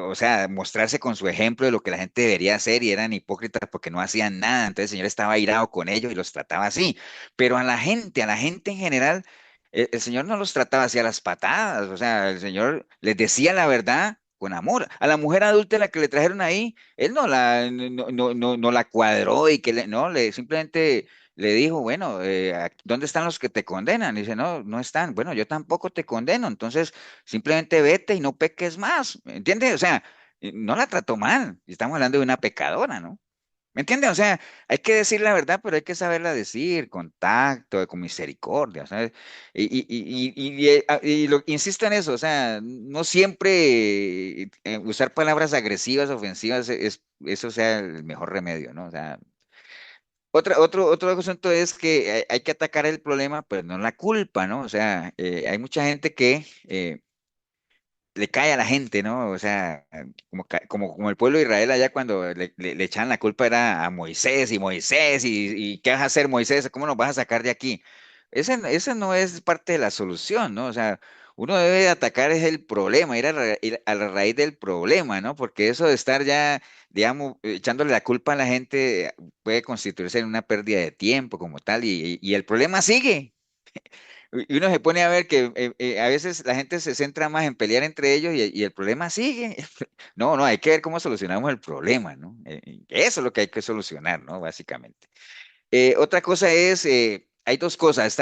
o sea, mostrarse con su ejemplo de lo que la gente debería hacer y eran hipócritas porque no hacían nada. Entonces el Señor estaba airado con ellos y los trataba así. Pero a la gente en general el Señor no los trataba así a las patadas, o sea, el Señor les decía la verdad con amor. A la mujer adulta la que le trajeron ahí, él no la cuadró y no, simplemente le dijo, bueno, ¿dónde están los que te condenan? Y dice, no, no están. Bueno, yo tampoco te condeno, entonces simplemente vete y no peques más, ¿entiendes? O sea, no la trató mal, y estamos hablando de una pecadora, ¿no? ¿Me entiendes? O sea, hay que decir la verdad, pero hay que saberla decir con tacto, con misericordia, ¿sabes? Insisto en eso, o sea, no siempre usar palabras agresivas, ofensivas, eso sea el mejor remedio, ¿no? O sea, otro asunto es que hay que atacar el problema, pero no la culpa, ¿no? O sea, hay mucha gente que le cae a la gente, ¿no? O sea, como el pueblo de Israel allá cuando le echaban la culpa era a Moisés y ¿qué vas a hacer Moisés? ¿Cómo nos vas a sacar de aquí? Ese no es parte de la solución, ¿no? O sea, uno debe atacar es el problema, ir a la raíz del problema, ¿no? Porque eso de estar ya, digamos, echándole la culpa a la gente puede constituirse en una pérdida de tiempo como tal y el problema sigue. Y uno se pone a ver que a veces la gente se centra más en pelear entre ellos y el problema sigue. No, no, hay que ver cómo solucionamos el problema, ¿no? Eso es lo que hay que solucionar, ¿no? Básicamente. Otra cosa es, hay dos cosas.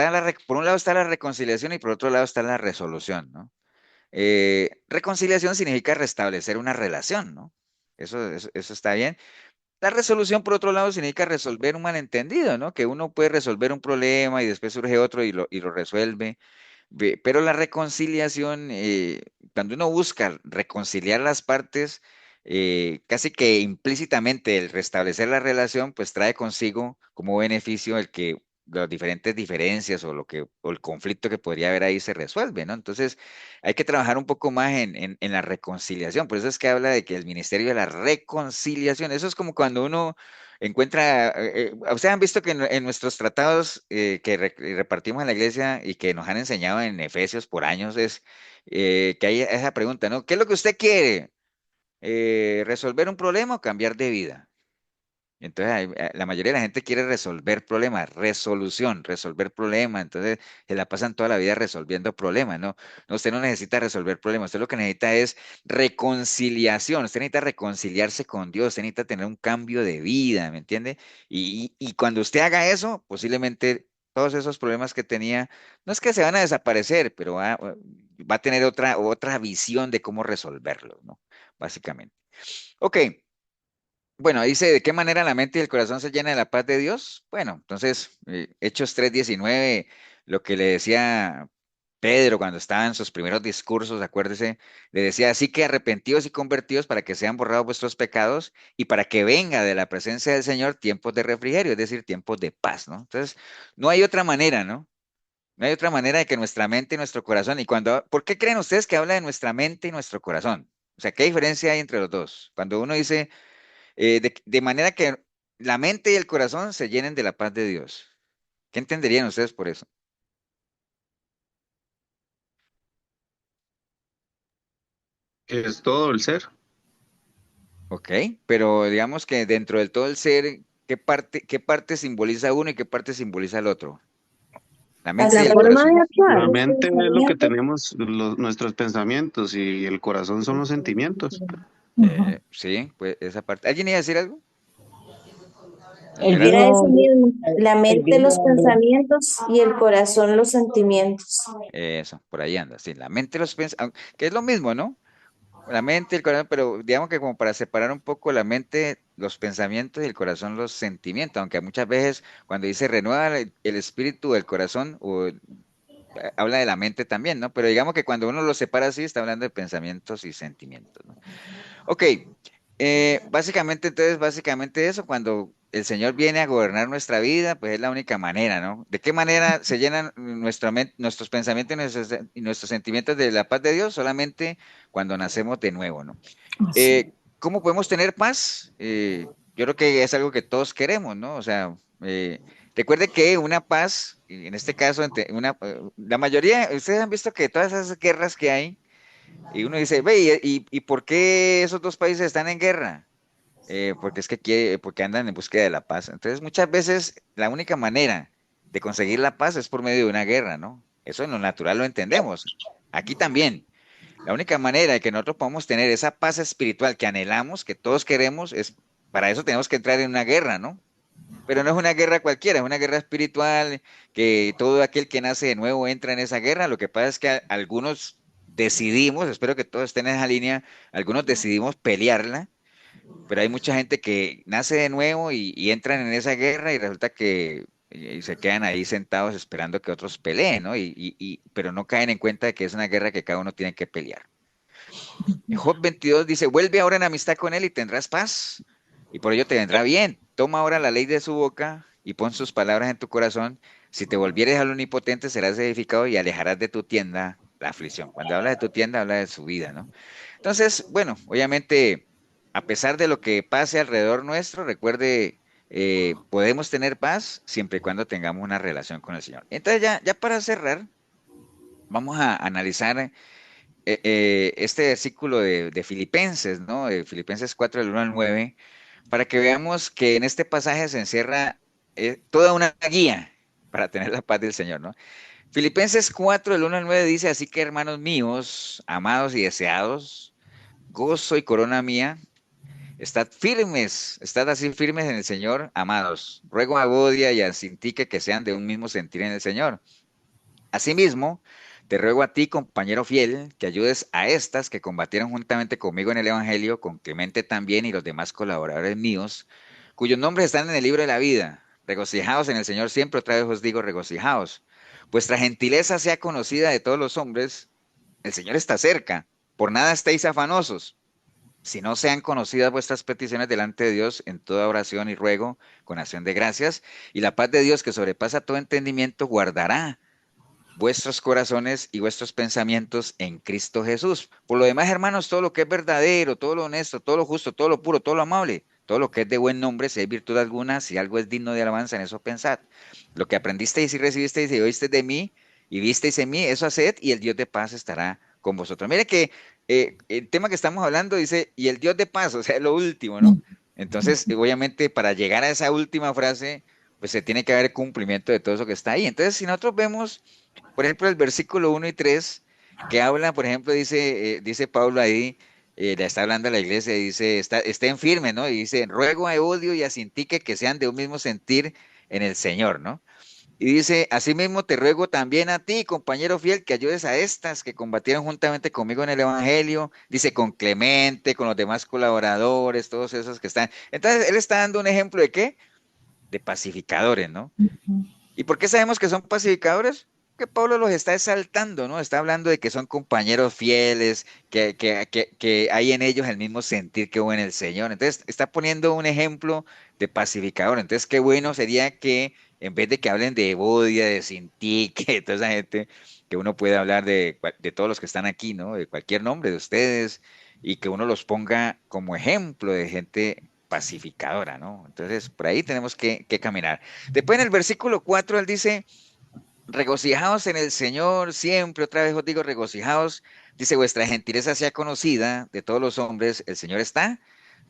Por un lado está la reconciliación y por otro lado está la resolución, ¿no? Reconciliación significa restablecer una relación, ¿no? Eso está bien. La resolución, por otro lado, significa resolver un malentendido, ¿no? Que uno puede resolver un problema y después surge otro y lo resuelve. Pero la reconciliación, cuando uno busca reconciliar las partes, casi que implícitamente el restablecer la relación, pues trae consigo como beneficio el que las diferentes diferencias o el conflicto que podría haber ahí se resuelve, ¿no? Entonces hay que trabajar un poco más en la reconciliación. Por eso es que habla de que el ministerio de la reconciliación, eso es como cuando uno encuentra, ustedes han visto que en nuestros tratados que repartimos en la iglesia y que nos han enseñado en Efesios por años es que hay esa pregunta, ¿no? ¿Qué es lo que usted quiere? ¿Resolver un problema o cambiar de vida? Entonces, la mayoría de la gente quiere resolver problemas, resolver problemas. Entonces, se la pasan toda la vida resolviendo problemas, ¿no? No, usted no necesita resolver problemas. Usted lo que necesita es reconciliación. Usted necesita reconciliarse con Dios. Usted necesita tener un cambio de vida, ¿me entiende? Y cuando usted haga eso, posiblemente todos esos problemas que tenía, no es que se van a desaparecer, pero va a tener otra visión de cómo resolverlos, ¿no? Básicamente. Ok. Bueno, dice, ¿de qué manera la mente y el corazón se llenan de la paz de Dios? Bueno, entonces, Hechos 3:19, lo que le decía Pedro cuando estaba en sus primeros discursos, acuérdese, le decía, así que arrepentidos y convertidos para que sean borrados vuestros pecados y para que venga de la presencia del Señor tiempos de refrigerio, es decir, tiempos de paz, ¿no? Entonces, no hay otra manera, ¿no? No hay otra manera de que nuestra mente y nuestro corazón, ¿por qué creen ustedes que habla de nuestra mente y nuestro corazón? O sea, ¿qué diferencia hay entre los dos? Cuando uno dice de manera que la mente y el corazón se llenen de la paz de Dios. ¿Qué entenderían ustedes por eso? Que es todo el ser. Ok, pero digamos que dentro del todo el ser, ¿qué parte simboliza uno y qué parte simboliza el otro? La mente y La el forma de corazón. actuar, La los mente es lo que pensamientos. tenemos, nuestros pensamientos y el corazón son los sentimientos. Sí, pues esa parte. ¿Alguien iba a decir algo? El Era Era eso viejo, mismo, la el mente viejo los hombre. pensamientos y el corazón los sentimientos. eso, por ahí anda, sí, la mente y los pensamientos, que es lo mismo, ¿no? La mente y el corazón, pero digamos que como para separar un poco la mente, los pensamientos y el corazón, los sentimientos, aunque muchas veces cuando dice renueva el espíritu del corazón, habla de la mente también, ¿no? Pero digamos que cuando uno lo separa así, está hablando de pensamientos y sentimientos, ¿no? Ok, básicamente entonces, básicamente eso, cuando el Señor viene a gobernar nuestra vida, pues es la única manera, ¿no? ¿De qué manera se llenan nuestros pensamientos y nuestros sentimientos de la paz de Dios? Solamente cuando nacemos de nuevo, ¿no? Sí. ¿Cómo podemos tener paz? Yo creo que es algo que todos queremos, ¿no? O sea, recuerde que una paz, y en este caso, la mayoría, ustedes han visto que todas esas guerras que hay, y uno dice, ve, ¿y por qué esos dos países están en guerra? Porque es que porque andan en búsqueda de la paz. Entonces, muchas veces la única manera de conseguir la paz es por medio de una guerra, ¿no? Eso en lo natural lo entendemos. Aquí también. La única manera de que nosotros podamos tener esa paz espiritual que anhelamos, que todos queremos, es para eso tenemos que entrar en una guerra, ¿no? Pero no es una guerra cualquiera, es una guerra espiritual, que todo aquel que nace de nuevo entra en esa guerra. Lo que pasa es que algunos decidimos, espero que todos estén en esa línea, algunos decidimos pelearla, pero hay mucha gente que nace de nuevo y entran en esa guerra y resulta que se quedan ahí sentados esperando que otros peleen, ¿no? Pero no caen en cuenta de que es una guerra que cada uno tiene que pelear. Job 22 dice, vuelve ahora en amistad con él y tendrás paz, y por ello te vendrá bien. Toma ahora la ley de su boca y pon sus palabras en tu corazón. Si te volvieres al omnipotente, serás edificado y alejarás de tu tienda la aflicción. Cuando habla de tu tienda, habla de su vida, ¿no? Entonces, bueno, obviamente, a pesar de lo que pase alrededor nuestro, recuerde, podemos tener paz siempre y cuando tengamos una relación con el Señor. Entonces, ya para cerrar, vamos a analizar este versículo de Filipenses, ¿no? De Filipenses 4, del 1 al 9, para que veamos que en este pasaje se encierra toda una guía para tener la paz del Señor, ¿no? Filipenses 4, del 1 al 9 dice, así que hermanos míos, amados y deseados, gozo y corona mía, estad así firmes en el Señor, amados. Ruego a Bodia y a Sintique que sean de un mismo sentir en el Señor. Asimismo, te ruego a ti, compañero fiel, que ayudes a estas que combatieron juntamente conmigo en el Evangelio, con Clemente también y los demás colaboradores míos, cuyos nombres están en el libro de la vida. Regocijaos en el Señor siempre, otra vez os digo, regocijaos. Vuestra gentileza sea conocida de todos los hombres, el Señor está cerca. Por nada estéis afanosos, si no sean conocidas vuestras peticiones delante de Dios en toda oración y ruego, con acción de gracias, y la paz de Dios que sobrepasa todo entendimiento guardará vuestros corazones y vuestros pensamientos en Cristo Jesús. Por lo demás, hermanos, todo lo que es verdadero, todo lo honesto, todo lo justo, todo lo puro, todo lo amable, todo lo que es de buen nombre, si hay virtud alguna, si algo es digno de alabanza, en eso pensad. Lo que aprendisteis y recibisteis y oísteis de mí y visteis en mí, eso haced y el Dios de paz estará con vosotros. Mire que el tema que estamos hablando dice, y el Dios de paz, o sea, lo último, ¿no? Entonces, obviamente, para llegar a esa última frase, pues se tiene que haber cumplimiento de todo eso que está ahí. Entonces, si nosotros vemos por ejemplo, el versículo 1 y 3 que habla, por ejemplo, dice Pablo ahí, le está hablando a la iglesia, dice, estén firmes, ¿no? Y dice, ruego a Eudio y a Sintique que sean de un mismo sentir en el Señor, ¿no? Y dice, asimismo te ruego también a ti, compañero fiel, que ayudes a estas que combatieron juntamente conmigo en el Evangelio, dice, con Clemente, con los demás colaboradores, todos esos que están. Entonces, él está dando un ejemplo de qué? De pacificadores, ¿no? ¿Y por qué sabemos que son pacificadores? Que Pablo los está exaltando, ¿no? Está hablando de que son compañeros fieles, que hay en ellos el mismo sentir que hubo en el Señor. Entonces, está poniendo un ejemplo de pacificador. Entonces, qué bueno sería que en vez de que hablen de Evodia, de Sintique, de toda esa gente, que uno pueda hablar de todos los que están aquí, ¿no? De cualquier nombre de ustedes, y que uno los ponga como ejemplo de gente pacificadora, ¿no? Entonces, por ahí tenemos que caminar. Después en el versículo 4 él dice, regocijaos en el Señor siempre, otra vez os digo, regocijaos, dice, vuestra gentileza sea conocida de todos los hombres, el Señor está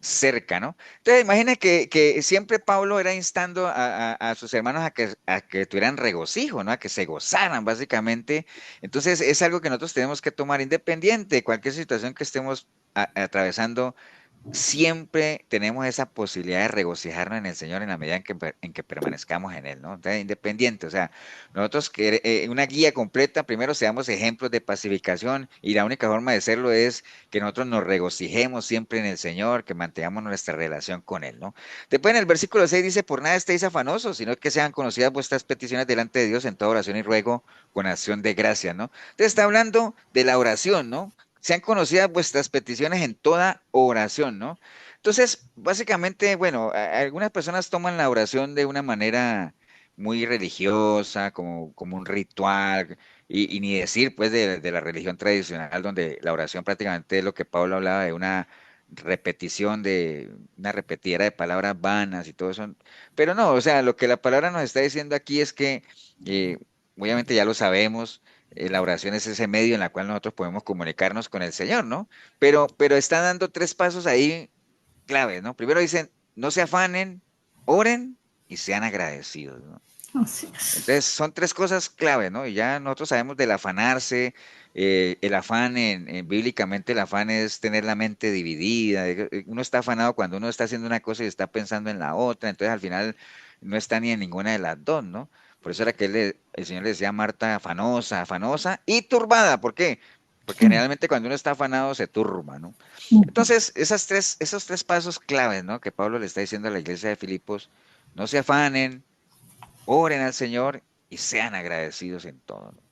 cerca, ¿no? Entonces, imagina que siempre Pablo era instando a sus hermanos a que tuvieran regocijo, ¿no? A que se gozaran, básicamente. Entonces, es algo que nosotros tenemos que tomar independiente de cualquier situación que estemos atravesando. siempre tenemos esa posibilidad de regocijarnos en el Señor en la medida en que permanezcamos en Él, ¿no? Entonces, independiente, o sea, nosotros que una guía completa, primero seamos ejemplos de pacificación y la única forma de serlo es que nosotros nos regocijemos siempre en el Señor, que mantengamos nuestra relación con Él, ¿no? Después en el versículo 6 dice, por nada estéis afanosos, sino que sean conocidas vuestras peticiones delante de Dios en toda oración y ruego con acción de gracia, ¿no? Entonces está hablando de la oración, ¿no? Sean conocidas vuestras peticiones en toda oración, ¿no? Entonces, básicamente, bueno, algunas personas toman la oración de una manera muy religiosa, como un ritual, y ni decir, pues, de la religión tradicional, donde la oración prácticamente es lo que Pablo hablaba de una repetición una repetidera de palabras vanas y todo eso. Pero no, o sea, lo que la palabra nos está diciendo aquí es que, obviamente ya lo sabemos, la oración es ese medio en la cual nosotros podemos comunicarnos con el Señor, ¿no? Pero está dando tres pasos ahí claves, ¿no? Primero dicen, no se afanen, oren y sean agradecidos, ¿no? Así es. Entonces son tres cosas clave, ¿no? Y ya nosotros sabemos del afanarse, el afán bíblicamente el afán es tener la mente dividida, uno está afanado cuando uno está haciendo una cosa y está pensando en la otra, entonces al final no está ni en ninguna de las dos, ¿no? Por eso era que el Señor le decía a Marta afanosa, afanosa y turbada, ¿por qué? Porque generalmente cuando uno está afanado se turba, ¿no? Entonces, esos tres pasos claves, ¿no? Que Pablo le está diciendo a la iglesia de Filipos, no se afanen, oren al Señor y sean agradecidos en todo, ¿no?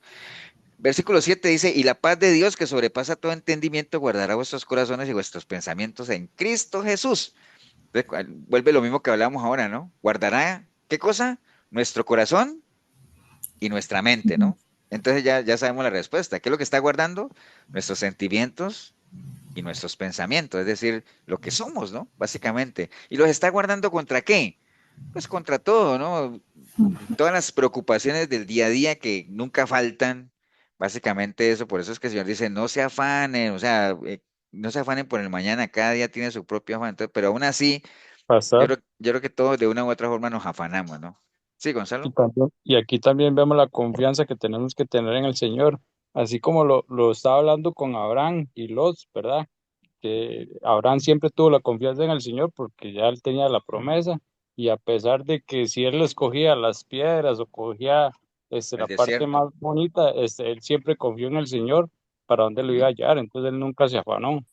Versículo 7 dice, y la paz de Dios que sobrepasa todo entendimiento guardará vuestros corazones y vuestros pensamientos en Cristo Jesús. Entonces, vuelve lo mismo que hablamos ahora, ¿no? Guardará, ¿qué cosa? Nuestro corazón y nuestra mente, ¿no? Entonces ya sabemos la respuesta. ¿Qué es lo que está guardando? Nuestros sentimientos y nuestros pensamientos, es decir, lo que somos, ¿no? Básicamente. ¿Y los está guardando contra qué? Pues contra todo, ¿no? Todas las preocupaciones del día a día que nunca faltan, básicamente eso, por eso es que el Señor dice, no se afanen, o sea, no se afanen por el mañana, cada día tiene su propio afán, pero aún así, Pastor. yo creo que todos de una u otra forma nos afanamos, ¿no? Sí, Gonzalo. Y aquí también vemos la confianza que tenemos que tener en el Señor, así como lo estaba hablando con Abraham y Lot, ¿verdad? Que Abraham siempre tuvo la confianza en el Señor porque ya él tenía la promesa y a pesar de que si él escogía las piedras o cogía El la parte desierto. más bonita, él siempre confió en el Señor para dónde lo iba a Ujú. hallar, entonces él nunca se afanó.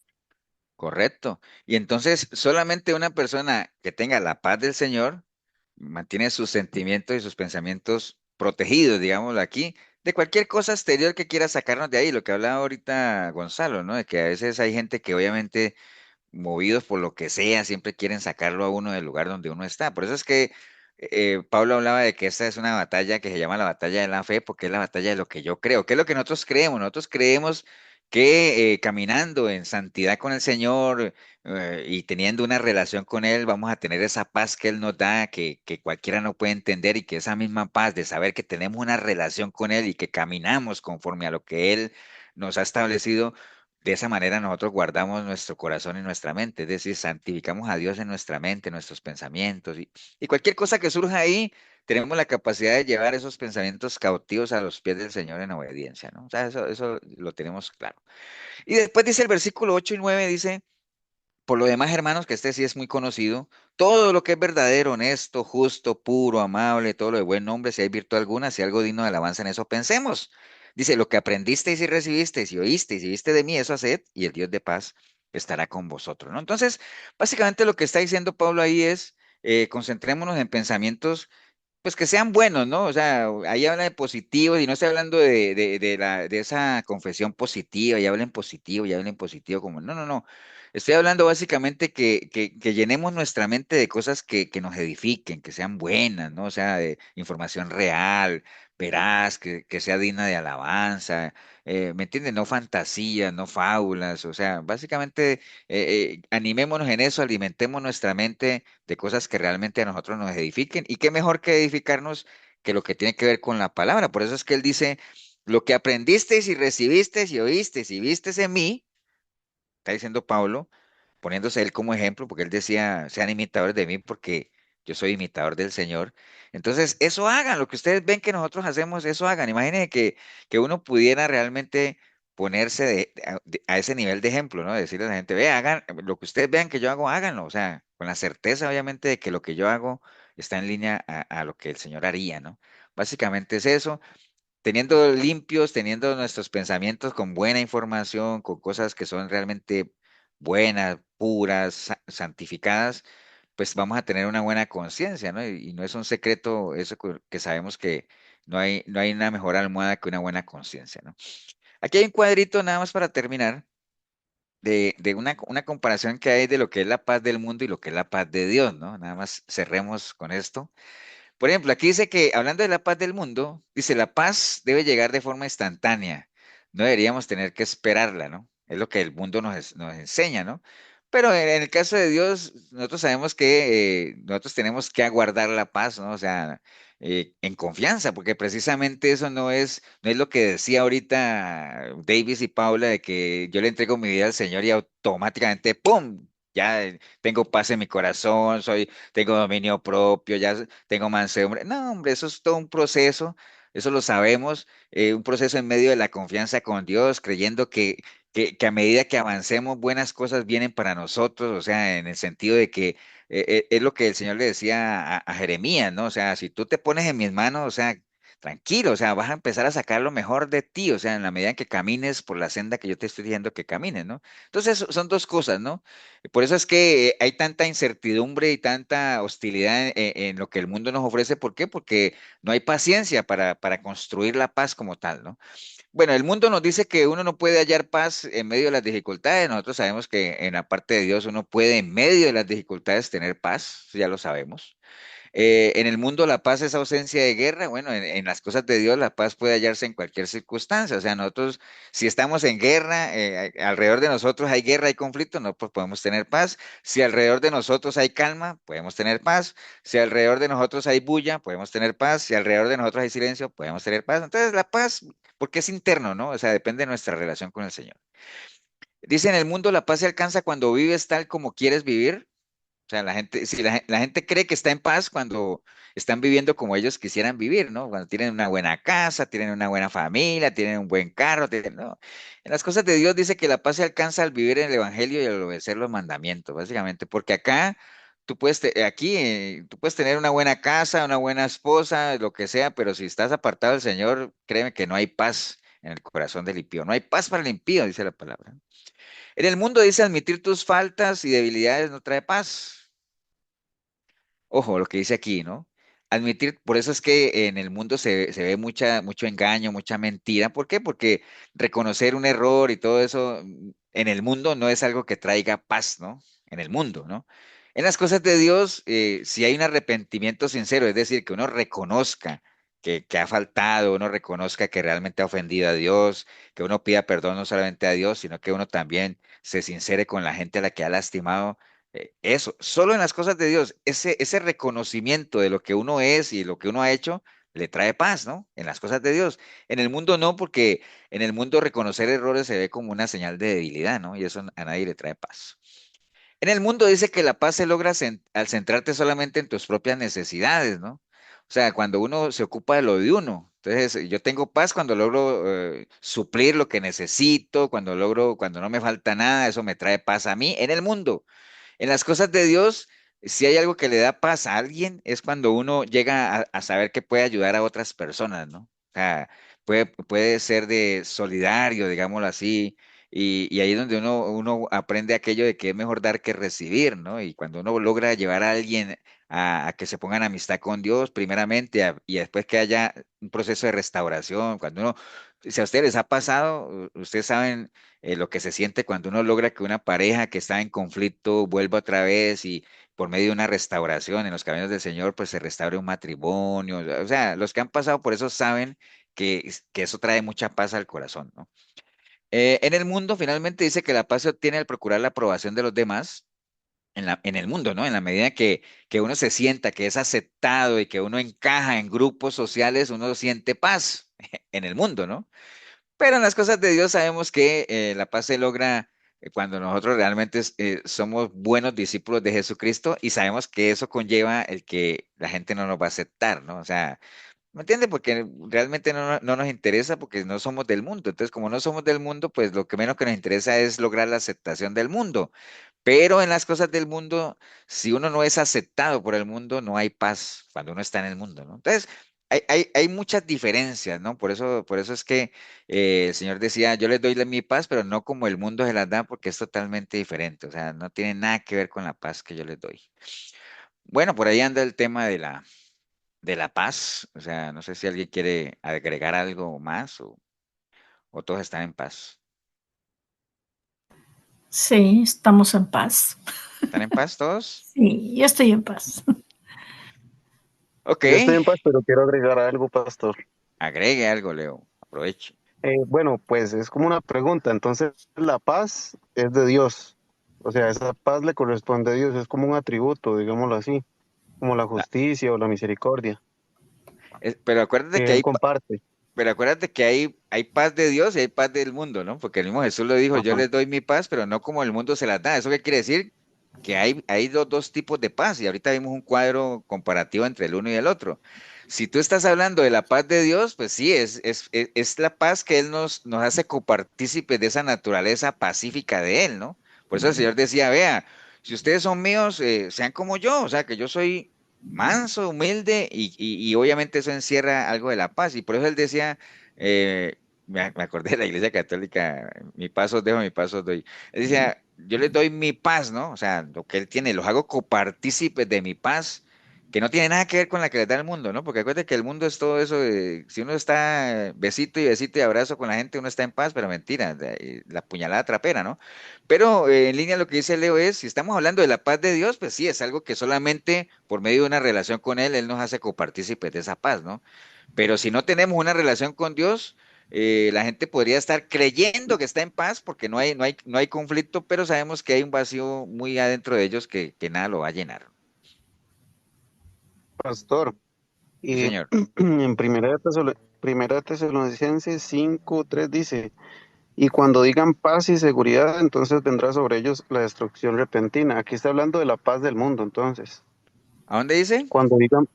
Correcto. Y entonces, solamente una persona que tenga la paz del Señor mantiene sus sentimientos y sus pensamientos protegidos, digámoslo aquí, de cualquier cosa exterior que quiera sacarnos de ahí, lo que hablaba ahorita Gonzalo, ¿no? De que a veces hay gente que obviamente, movidos por lo que sea, siempre quieren sacarlo a uno del lugar donde uno está. Por eso es que Pablo hablaba de que esta es una batalla que se llama la batalla de la fe, porque es la batalla de lo que yo creo. ¿Qué es lo que nosotros creemos? Nosotros creemos que caminando en santidad con el Señor y teniendo una relación con Él, vamos a tener esa paz que Él nos da, que cualquiera no puede entender y que esa misma paz de saber que tenemos una relación con Él y que caminamos conforme a lo que Él nos ha establecido, de esa manera nosotros guardamos nuestro corazón y nuestra mente, es decir, santificamos a Dios en nuestra mente, en nuestros pensamientos y cualquier cosa que surja ahí, tenemos la capacidad de llevar esos pensamientos cautivos a los pies del Señor en obediencia, ¿no? O sea, eso lo tenemos claro. Y después dice el versículo 8 y 9 dice, por lo demás, hermanos, que este sí es muy conocido, todo lo que es verdadero, honesto, justo, puro, amable, todo lo de buen nombre, si hay virtud alguna, si hay algo digno de alabanza en eso, pensemos. Dice, lo que aprendisteis y recibisteis y oísteis y viste de mí, eso haced, y el Dios de paz estará con vosotros, ¿no? Entonces, básicamente lo que está diciendo Pablo ahí es, concentrémonos en pensamientos pues que sean buenos, ¿no? O sea, ahí habla de positivos y no estoy hablando de esa confesión positiva, y hablen positivo, y hablen positivo, como, no, no, no. Estoy hablando básicamente que llenemos nuestra mente de cosas que nos edifiquen, que sean buenas, ¿no? O sea, de información real, veraz, que sea digna de alabanza, ¿me entiendes? No fantasías, no fábulas, o sea, básicamente animémonos en eso, alimentemos nuestra mente de cosas que realmente a nosotros nos edifiquen. Y qué mejor que edificarnos que lo que tiene que ver con la palabra. Por eso es que él dice, lo que aprendisteis y recibisteis y oísteis y visteis en mí, está diciendo Pablo, poniéndose él como ejemplo, porque él decía, sean imitadores de mí porque yo soy imitador del Señor. Entonces, eso hagan, lo que ustedes ven que nosotros hacemos, eso hagan. Imagínense que uno pudiera realmente ponerse a ese nivel de ejemplo, ¿no? Decirle a la gente, ve, hagan lo que ustedes vean que yo hago, háganlo, o sea, con la certeza, obviamente, de que lo que yo hago está en línea a lo que el Señor haría, ¿no? Básicamente es eso, teniendo limpios, teniendo nuestros pensamientos con buena información, con cosas que son realmente buenas, puras, santificadas, pues vamos a tener una buena conciencia, ¿no? Y no es un secreto eso que sabemos que no hay una mejor almohada que una buena conciencia, ¿no? Aquí hay un cuadrito nada más para terminar de una comparación que hay de lo que es la paz del mundo y lo que es la paz de Dios, ¿no? Nada más cerremos con esto. Por ejemplo, aquí dice que, hablando de la paz del mundo, dice, la paz debe llegar de forma instantánea. No deberíamos tener que esperarla, ¿no? Es lo que el mundo nos enseña, ¿no? Pero en el caso de Dios, nosotros sabemos que nosotros tenemos que aguardar la paz, ¿no? O sea, en confianza, porque precisamente eso no es lo que decía ahorita Davis y Paula, de que yo le entrego mi vida al Señor y automáticamente, ¡pum! Ya tengo paz en mi corazón, tengo dominio propio, ya tengo mansedumbre. No, hombre, eso es todo un proceso, eso lo sabemos, un proceso en medio de la confianza con Dios, creyendo que a medida que avancemos, buenas cosas vienen para nosotros, o sea, en el sentido de que es lo que el Señor le decía a Jeremías, ¿no? O sea, si tú te pones en mis manos, o sea, tranquilo, o sea, vas a empezar a sacar lo mejor de ti, o sea, en la medida en que camines por la senda que yo te estoy diciendo que camines, ¿no? Entonces, son dos cosas, ¿no? Por eso es que hay tanta incertidumbre y tanta hostilidad en lo que el mundo nos ofrece. ¿Por qué? Porque no hay paciencia para construir la paz como tal, ¿no? Bueno, el mundo nos dice que uno no puede hallar paz en medio de las dificultades. Nosotros sabemos que en la parte de Dios uno puede en medio de las dificultades tener paz, eso ya lo sabemos. En el mundo la paz es ausencia de guerra. Bueno, en las cosas de Dios la paz puede hallarse en cualquier circunstancia. O sea, nosotros si estamos en guerra, alrededor de nosotros hay guerra, hay conflicto, no pues podemos tener paz. Si alrededor de nosotros hay calma, podemos tener paz. Si alrededor de nosotros hay bulla, podemos tener paz. Si alrededor de nosotros hay silencio, podemos tener paz. Entonces la paz, porque es interno, ¿no? O sea, depende de nuestra relación con el Señor. Dice, en el mundo la paz se alcanza cuando vives tal como quieres vivir. O sea, la gente, si la gente cree que está en paz cuando están viviendo como ellos quisieran vivir, ¿no? Cuando tienen una buena casa, tienen una buena familia, tienen un buen carro, ¿no? En las cosas de Dios dice que la paz se alcanza al vivir en el Evangelio y al obedecer los mandamientos, básicamente, porque acá tú puedes tener una buena casa, una buena esposa, lo que sea, pero si estás apartado del Señor, créeme que no hay paz en el corazón del impío. No hay paz para el impío, dice la palabra. En el mundo dice admitir tus faltas y debilidades no trae paz. Ojo, lo que dice aquí, ¿no? Admitir, por eso es que en el mundo se ve mucho engaño, mucha mentira. ¿Por qué? Porque reconocer un error y todo eso en el mundo no es algo que traiga paz, ¿no? En el mundo, ¿no? En las cosas de Dios, si hay un arrepentimiento sincero, es decir, que uno reconozca que ha faltado, uno reconozca que realmente ha ofendido a Dios, que uno pida perdón no solamente a Dios, sino que uno también se sincere con la gente a la que ha lastimado, eso, solo en las cosas de Dios, ese reconocimiento de lo que uno es y lo que uno ha hecho, le trae paz, ¿no? En las cosas de Dios. En el mundo no, porque en el mundo reconocer errores se ve como una señal de debilidad, ¿no? Y eso a nadie le trae paz. En el mundo dice que la paz se logra al centrarte solamente en tus propias necesidades, ¿no? O sea, cuando uno se ocupa de lo de uno. Entonces, yo tengo paz cuando logro suplir lo que necesito, cuando no me falta nada, eso me trae paz a mí en el mundo. En las cosas de Dios, si hay algo que le da paz a alguien, es cuando uno llega a saber que puede ayudar a otras personas, ¿no? O sea, puede ser de solidario, digámoslo así, y ahí es donde uno aprende aquello de que es mejor dar que recibir, ¿no? Y cuando uno logra llevar a alguien a que se ponga en amistad con Dios, primeramente, y después que haya un proceso de restauración, cuando uno, si a ustedes les ha pasado, ustedes saben lo que se siente cuando uno logra que una pareja que está en conflicto vuelva otra vez y por medio de una restauración en los caminos del Señor, pues se restaure un matrimonio. O sea, los que han pasado por eso saben que eso trae mucha paz al corazón, ¿no? En el mundo, finalmente dice que la paz se obtiene al procurar la aprobación de los demás. En el mundo, ¿no? En la medida que uno se sienta que es aceptado y que uno encaja en grupos sociales, uno siente paz en el mundo, ¿no? Pero en las cosas de Dios sabemos que la paz se logra cuando nosotros realmente somos buenos discípulos de Jesucristo y sabemos que eso conlleva el que la gente no nos va a aceptar, ¿no? O sea, ¿Me entiende? Porque realmente no nos interesa porque no somos del mundo. Entonces, como no somos del mundo, pues lo que menos que nos interesa es lograr la aceptación del mundo. Pero en las cosas del mundo, si uno no es aceptado por el mundo, no hay paz cuando uno está en el mundo, ¿no? Entonces, hay muchas diferencias, ¿no? Por eso es que el Señor decía, yo les doy mi paz, pero no como el mundo se las da, porque es totalmente diferente. O sea, no tiene nada que ver con la paz que yo les doy. Bueno, por ahí anda el tema de la paz. O sea, no sé si alguien quiere agregar algo más o todos están en paz. Sí, estamos en paz. ¿Están en paz todos? Sí, yo estoy en paz. Ok, Yo estoy en paz, pero quiero agregar algo, pastor. agregue algo, Leo. Aproveche. Bueno, pues es como una pregunta. Entonces, la paz es de Dios. O sea, esa paz le corresponde a Dios. Es como un atributo, digámoslo así, como la La- justicia o la misericordia pero acuérdate que que Él comparte. pero acuérdate que hay paz de Dios y hay paz del mundo, ¿no? Porque el mismo Jesús lo dijo, yo Ajá. les doy mi paz, pero no como el mundo se las da. ¿Eso qué quiere decir? Que hay dos tipos de paz y ahorita vimos un cuadro comparativo entre el uno y el otro. Si tú estás hablando de la paz de Dios, pues sí, es la paz que Él nos hace copartícipes de esa naturaleza pacífica de Él, ¿no? Por eso el Señor decía, vea, si ustedes son míos, sean como yo, o sea, que yo soy manso, humilde y obviamente eso encierra algo de la paz. Y por eso Él decía, me acordé de la Iglesia Católica, mi paz os dejo, mi paz os doy. Él decía, yo les doy mi paz, ¿no? O sea, lo que él tiene, los hago copartícipes de mi paz, que no tiene nada que ver con la que les da el mundo, ¿no? Porque acuérdate que el mundo es todo eso de, si uno está besito y abrazo con la gente, uno está en paz, pero mentira, la puñalada trapera, ¿no? Pero en línea lo que dice Leo es, si estamos hablando de la paz de Dios, pues sí, es algo que solamente por medio de una relación con Él, Él nos hace copartícipes de esa paz, ¿no? Pero si no tenemos una relación con Dios, la gente podría estar creyendo que está en paz porque no hay conflicto, pero sabemos que hay un vacío muy adentro de ellos que nada lo va a llenar. Pastor, Sí, y señor. en Primera de Tesalonicenses 5:3 dice, y cuando digan paz y seguridad, entonces vendrá sobre ellos la destrucción repentina. Aquí está hablando de la paz del mundo, entonces. ¿A dónde dice? Cuando digan,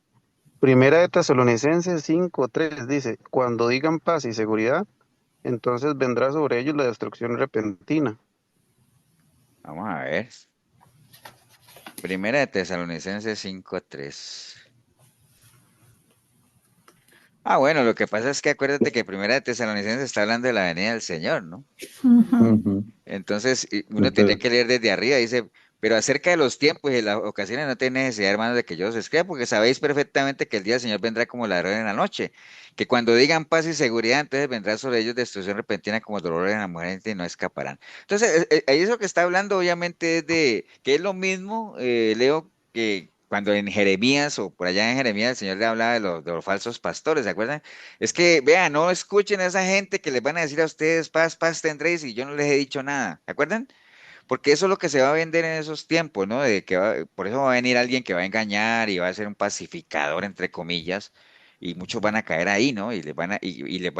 Primera de Tesalonicenses 5:3 dice, cuando digan paz y seguridad, entonces vendrá sobre ellos la destrucción repentina. Vamos a ver. Primera de Tesalonicenses 5:3. Ah, bueno, lo que pasa es que acuérdate que Primera de Tesalonicenses está hablando de la venida del Señor, ¿no? Ujú. Ujú. Entonces, uno tendría Entonces, que leer desde arriba, dice, pero acerca de los tiempos y de las ocasiones no tiene necesidad, hermanos, de que yo os escriba, porque sabéis perfectamente que el día del Señor vendrá como ladrón en la noche, que cuando digan paz y seguridad, entonces vendrá sobre ellos destrucción repentina como dolor en la muerte y no escaparán. Entonces, ahí eso que está hablando obviamente es de, que es lo mismo, Leo, que cuando en Jeremías o por allá en Jeremías el Señor le hablaba de los falsos pastores, ¿se acuerdan? Es que, vean, no escuchen a esa gente que les van a decir a ustedes, paz, paz tendréis, y yo no les he dicho nada. ¿Se acuerdan? Porque eso es lo que se va a vender en esos tiempos, ¿no? De que por eso va a venir alguien que va a engañar y va a ser un pacificador, entre comillas, y muchos van a caer ahí, ¿no? Y les van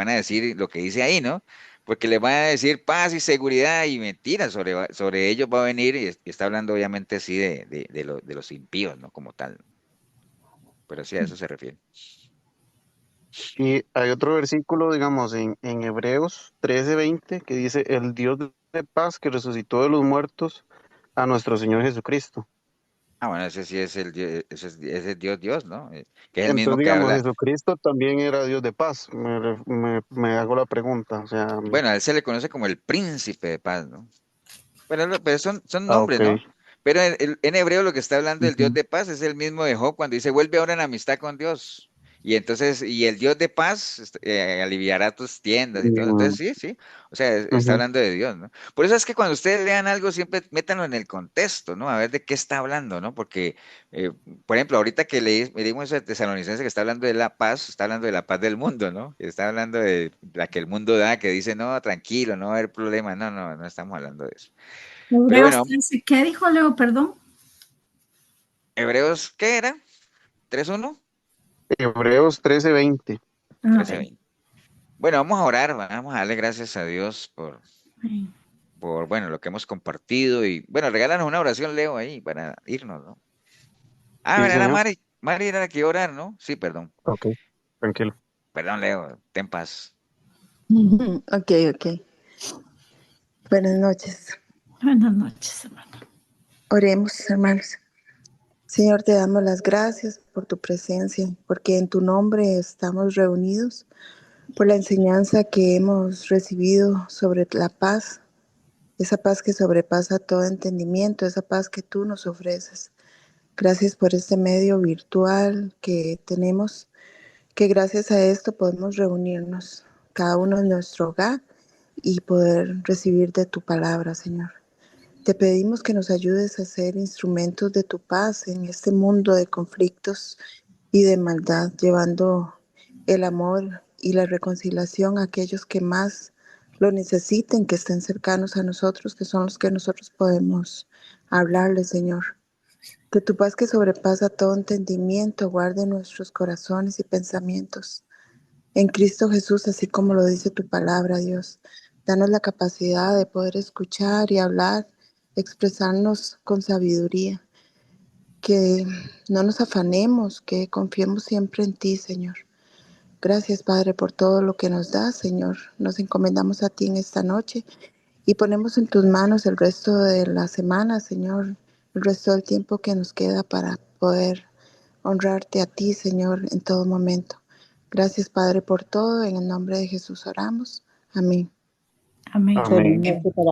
a decir lo que dice ahí, ¿no? Porque les van a decir paz y seguridad y mentiras sobre ellos va a venir, y está hablando obviamente sí de los impíos, ¿no? Como tal. Pero sí a eso se refiere. y hay otro versículo, digamos, en Hebreos 13:20, que dice, el Dios de paz que resucitó de los muertos a nuestro Señor Jesucristo. Ah, bueno, ese sí es ese es Dios, Dios, ¿no? Que es el mismo Entonces, que digamos, habla. Jesucristo también era Dios de paz. Me hago la pregunta, o sea, Bueno, a él se le conoce como el príncipe de paz, ¿no? Pero son ok. nombres, ¿no? Pero en hebreo lo que está hablando del Dios Ujú, de paz es el mismo de Job cuando dice, vuelve ahora en amistad con Dios. Y entonces, y el Dios de paz aliviará tus tiendas y todo. Entonces, sí, sí. O sea, está ujú. hablando de Dios, ¿no? Por eso es que cuando ustedes lean algo, siempre métanlo en el contexto, ¿no? A ver de qué está hablando, ¿no? Porque, eh, por ejemplo, ahorita que leímos el Tesalonicense que está hablando de la paz, está hablando de la paz del mundo, ¿no? Que está hablando de la que el mundo da, que dice, no, tranquilo, no va a haber problema. No estamos hablando de eso. Pero Hebreos bueno, 13, ¿qué dijo Leo? Perdón. Hebreos, ¿qué era? 3:1, Hebreos 13:20. A ver. 13:20. Bueno, vamos a orar, vamos a darle gracias a Dios bueno, lo que hemos compartido y, bueno, regálanos una oración, Leo, ahí para irnos, ¿no? Ah, Sí, bueno, era señor. Mari era la que iba a orar, ¿no? Sí, perdón. Ok. Tranquilo. Perdón, Leo, ten paz. Ok, ok. Buenas noches. Buenas noches, hermano. Oremos, hermanos. Señor, te damos las gracias por tu presencia, porque en tu nombre estamos reunidos, por la enseñanza que hemos recibido sobre la paz, esa paz que sobrepasa todo entendimiento, esa paz que tú nos ofreces. Gracias por este medio virtual que tenemos, que gracias a esto podemos reunirnos, cada uno en nuestro hogar, y poder recibir de tu palabra, Señor. Te pedimos que nos ayudes a ser instrumentos de tu paz en este mundo de conflictos y de maldad, llevando el amor y la reconciliación a aquellos que más lo necesiten, que estén cercanos a nosotros, que son los que nosotros podemos hablarles, Señor. Que tu paz, que sobrepasa todo entendimiento, guarde nuestros corazones y pensamientos en Cristo Jesús, así como lo dice tu palabra, Dios. Danos la capacidad de poder escuchar y hablar, expresarnos con sabiduría. Que no nos afanemos, que confiemos siempre en ti, Señor. Gracias, Padre, por todo lo que nos das, Señor. Nos encomendamos a ti en esta noche y ponemos en tus manos el resto de la semana, Señor, el resto del tiempo que nos queda para poder honrarte a ti, Señor, en todo momento. Gracias, Padre, por todo. En el nombre de Jesús oramos. Amén. Amén. Amén. Feliz noche para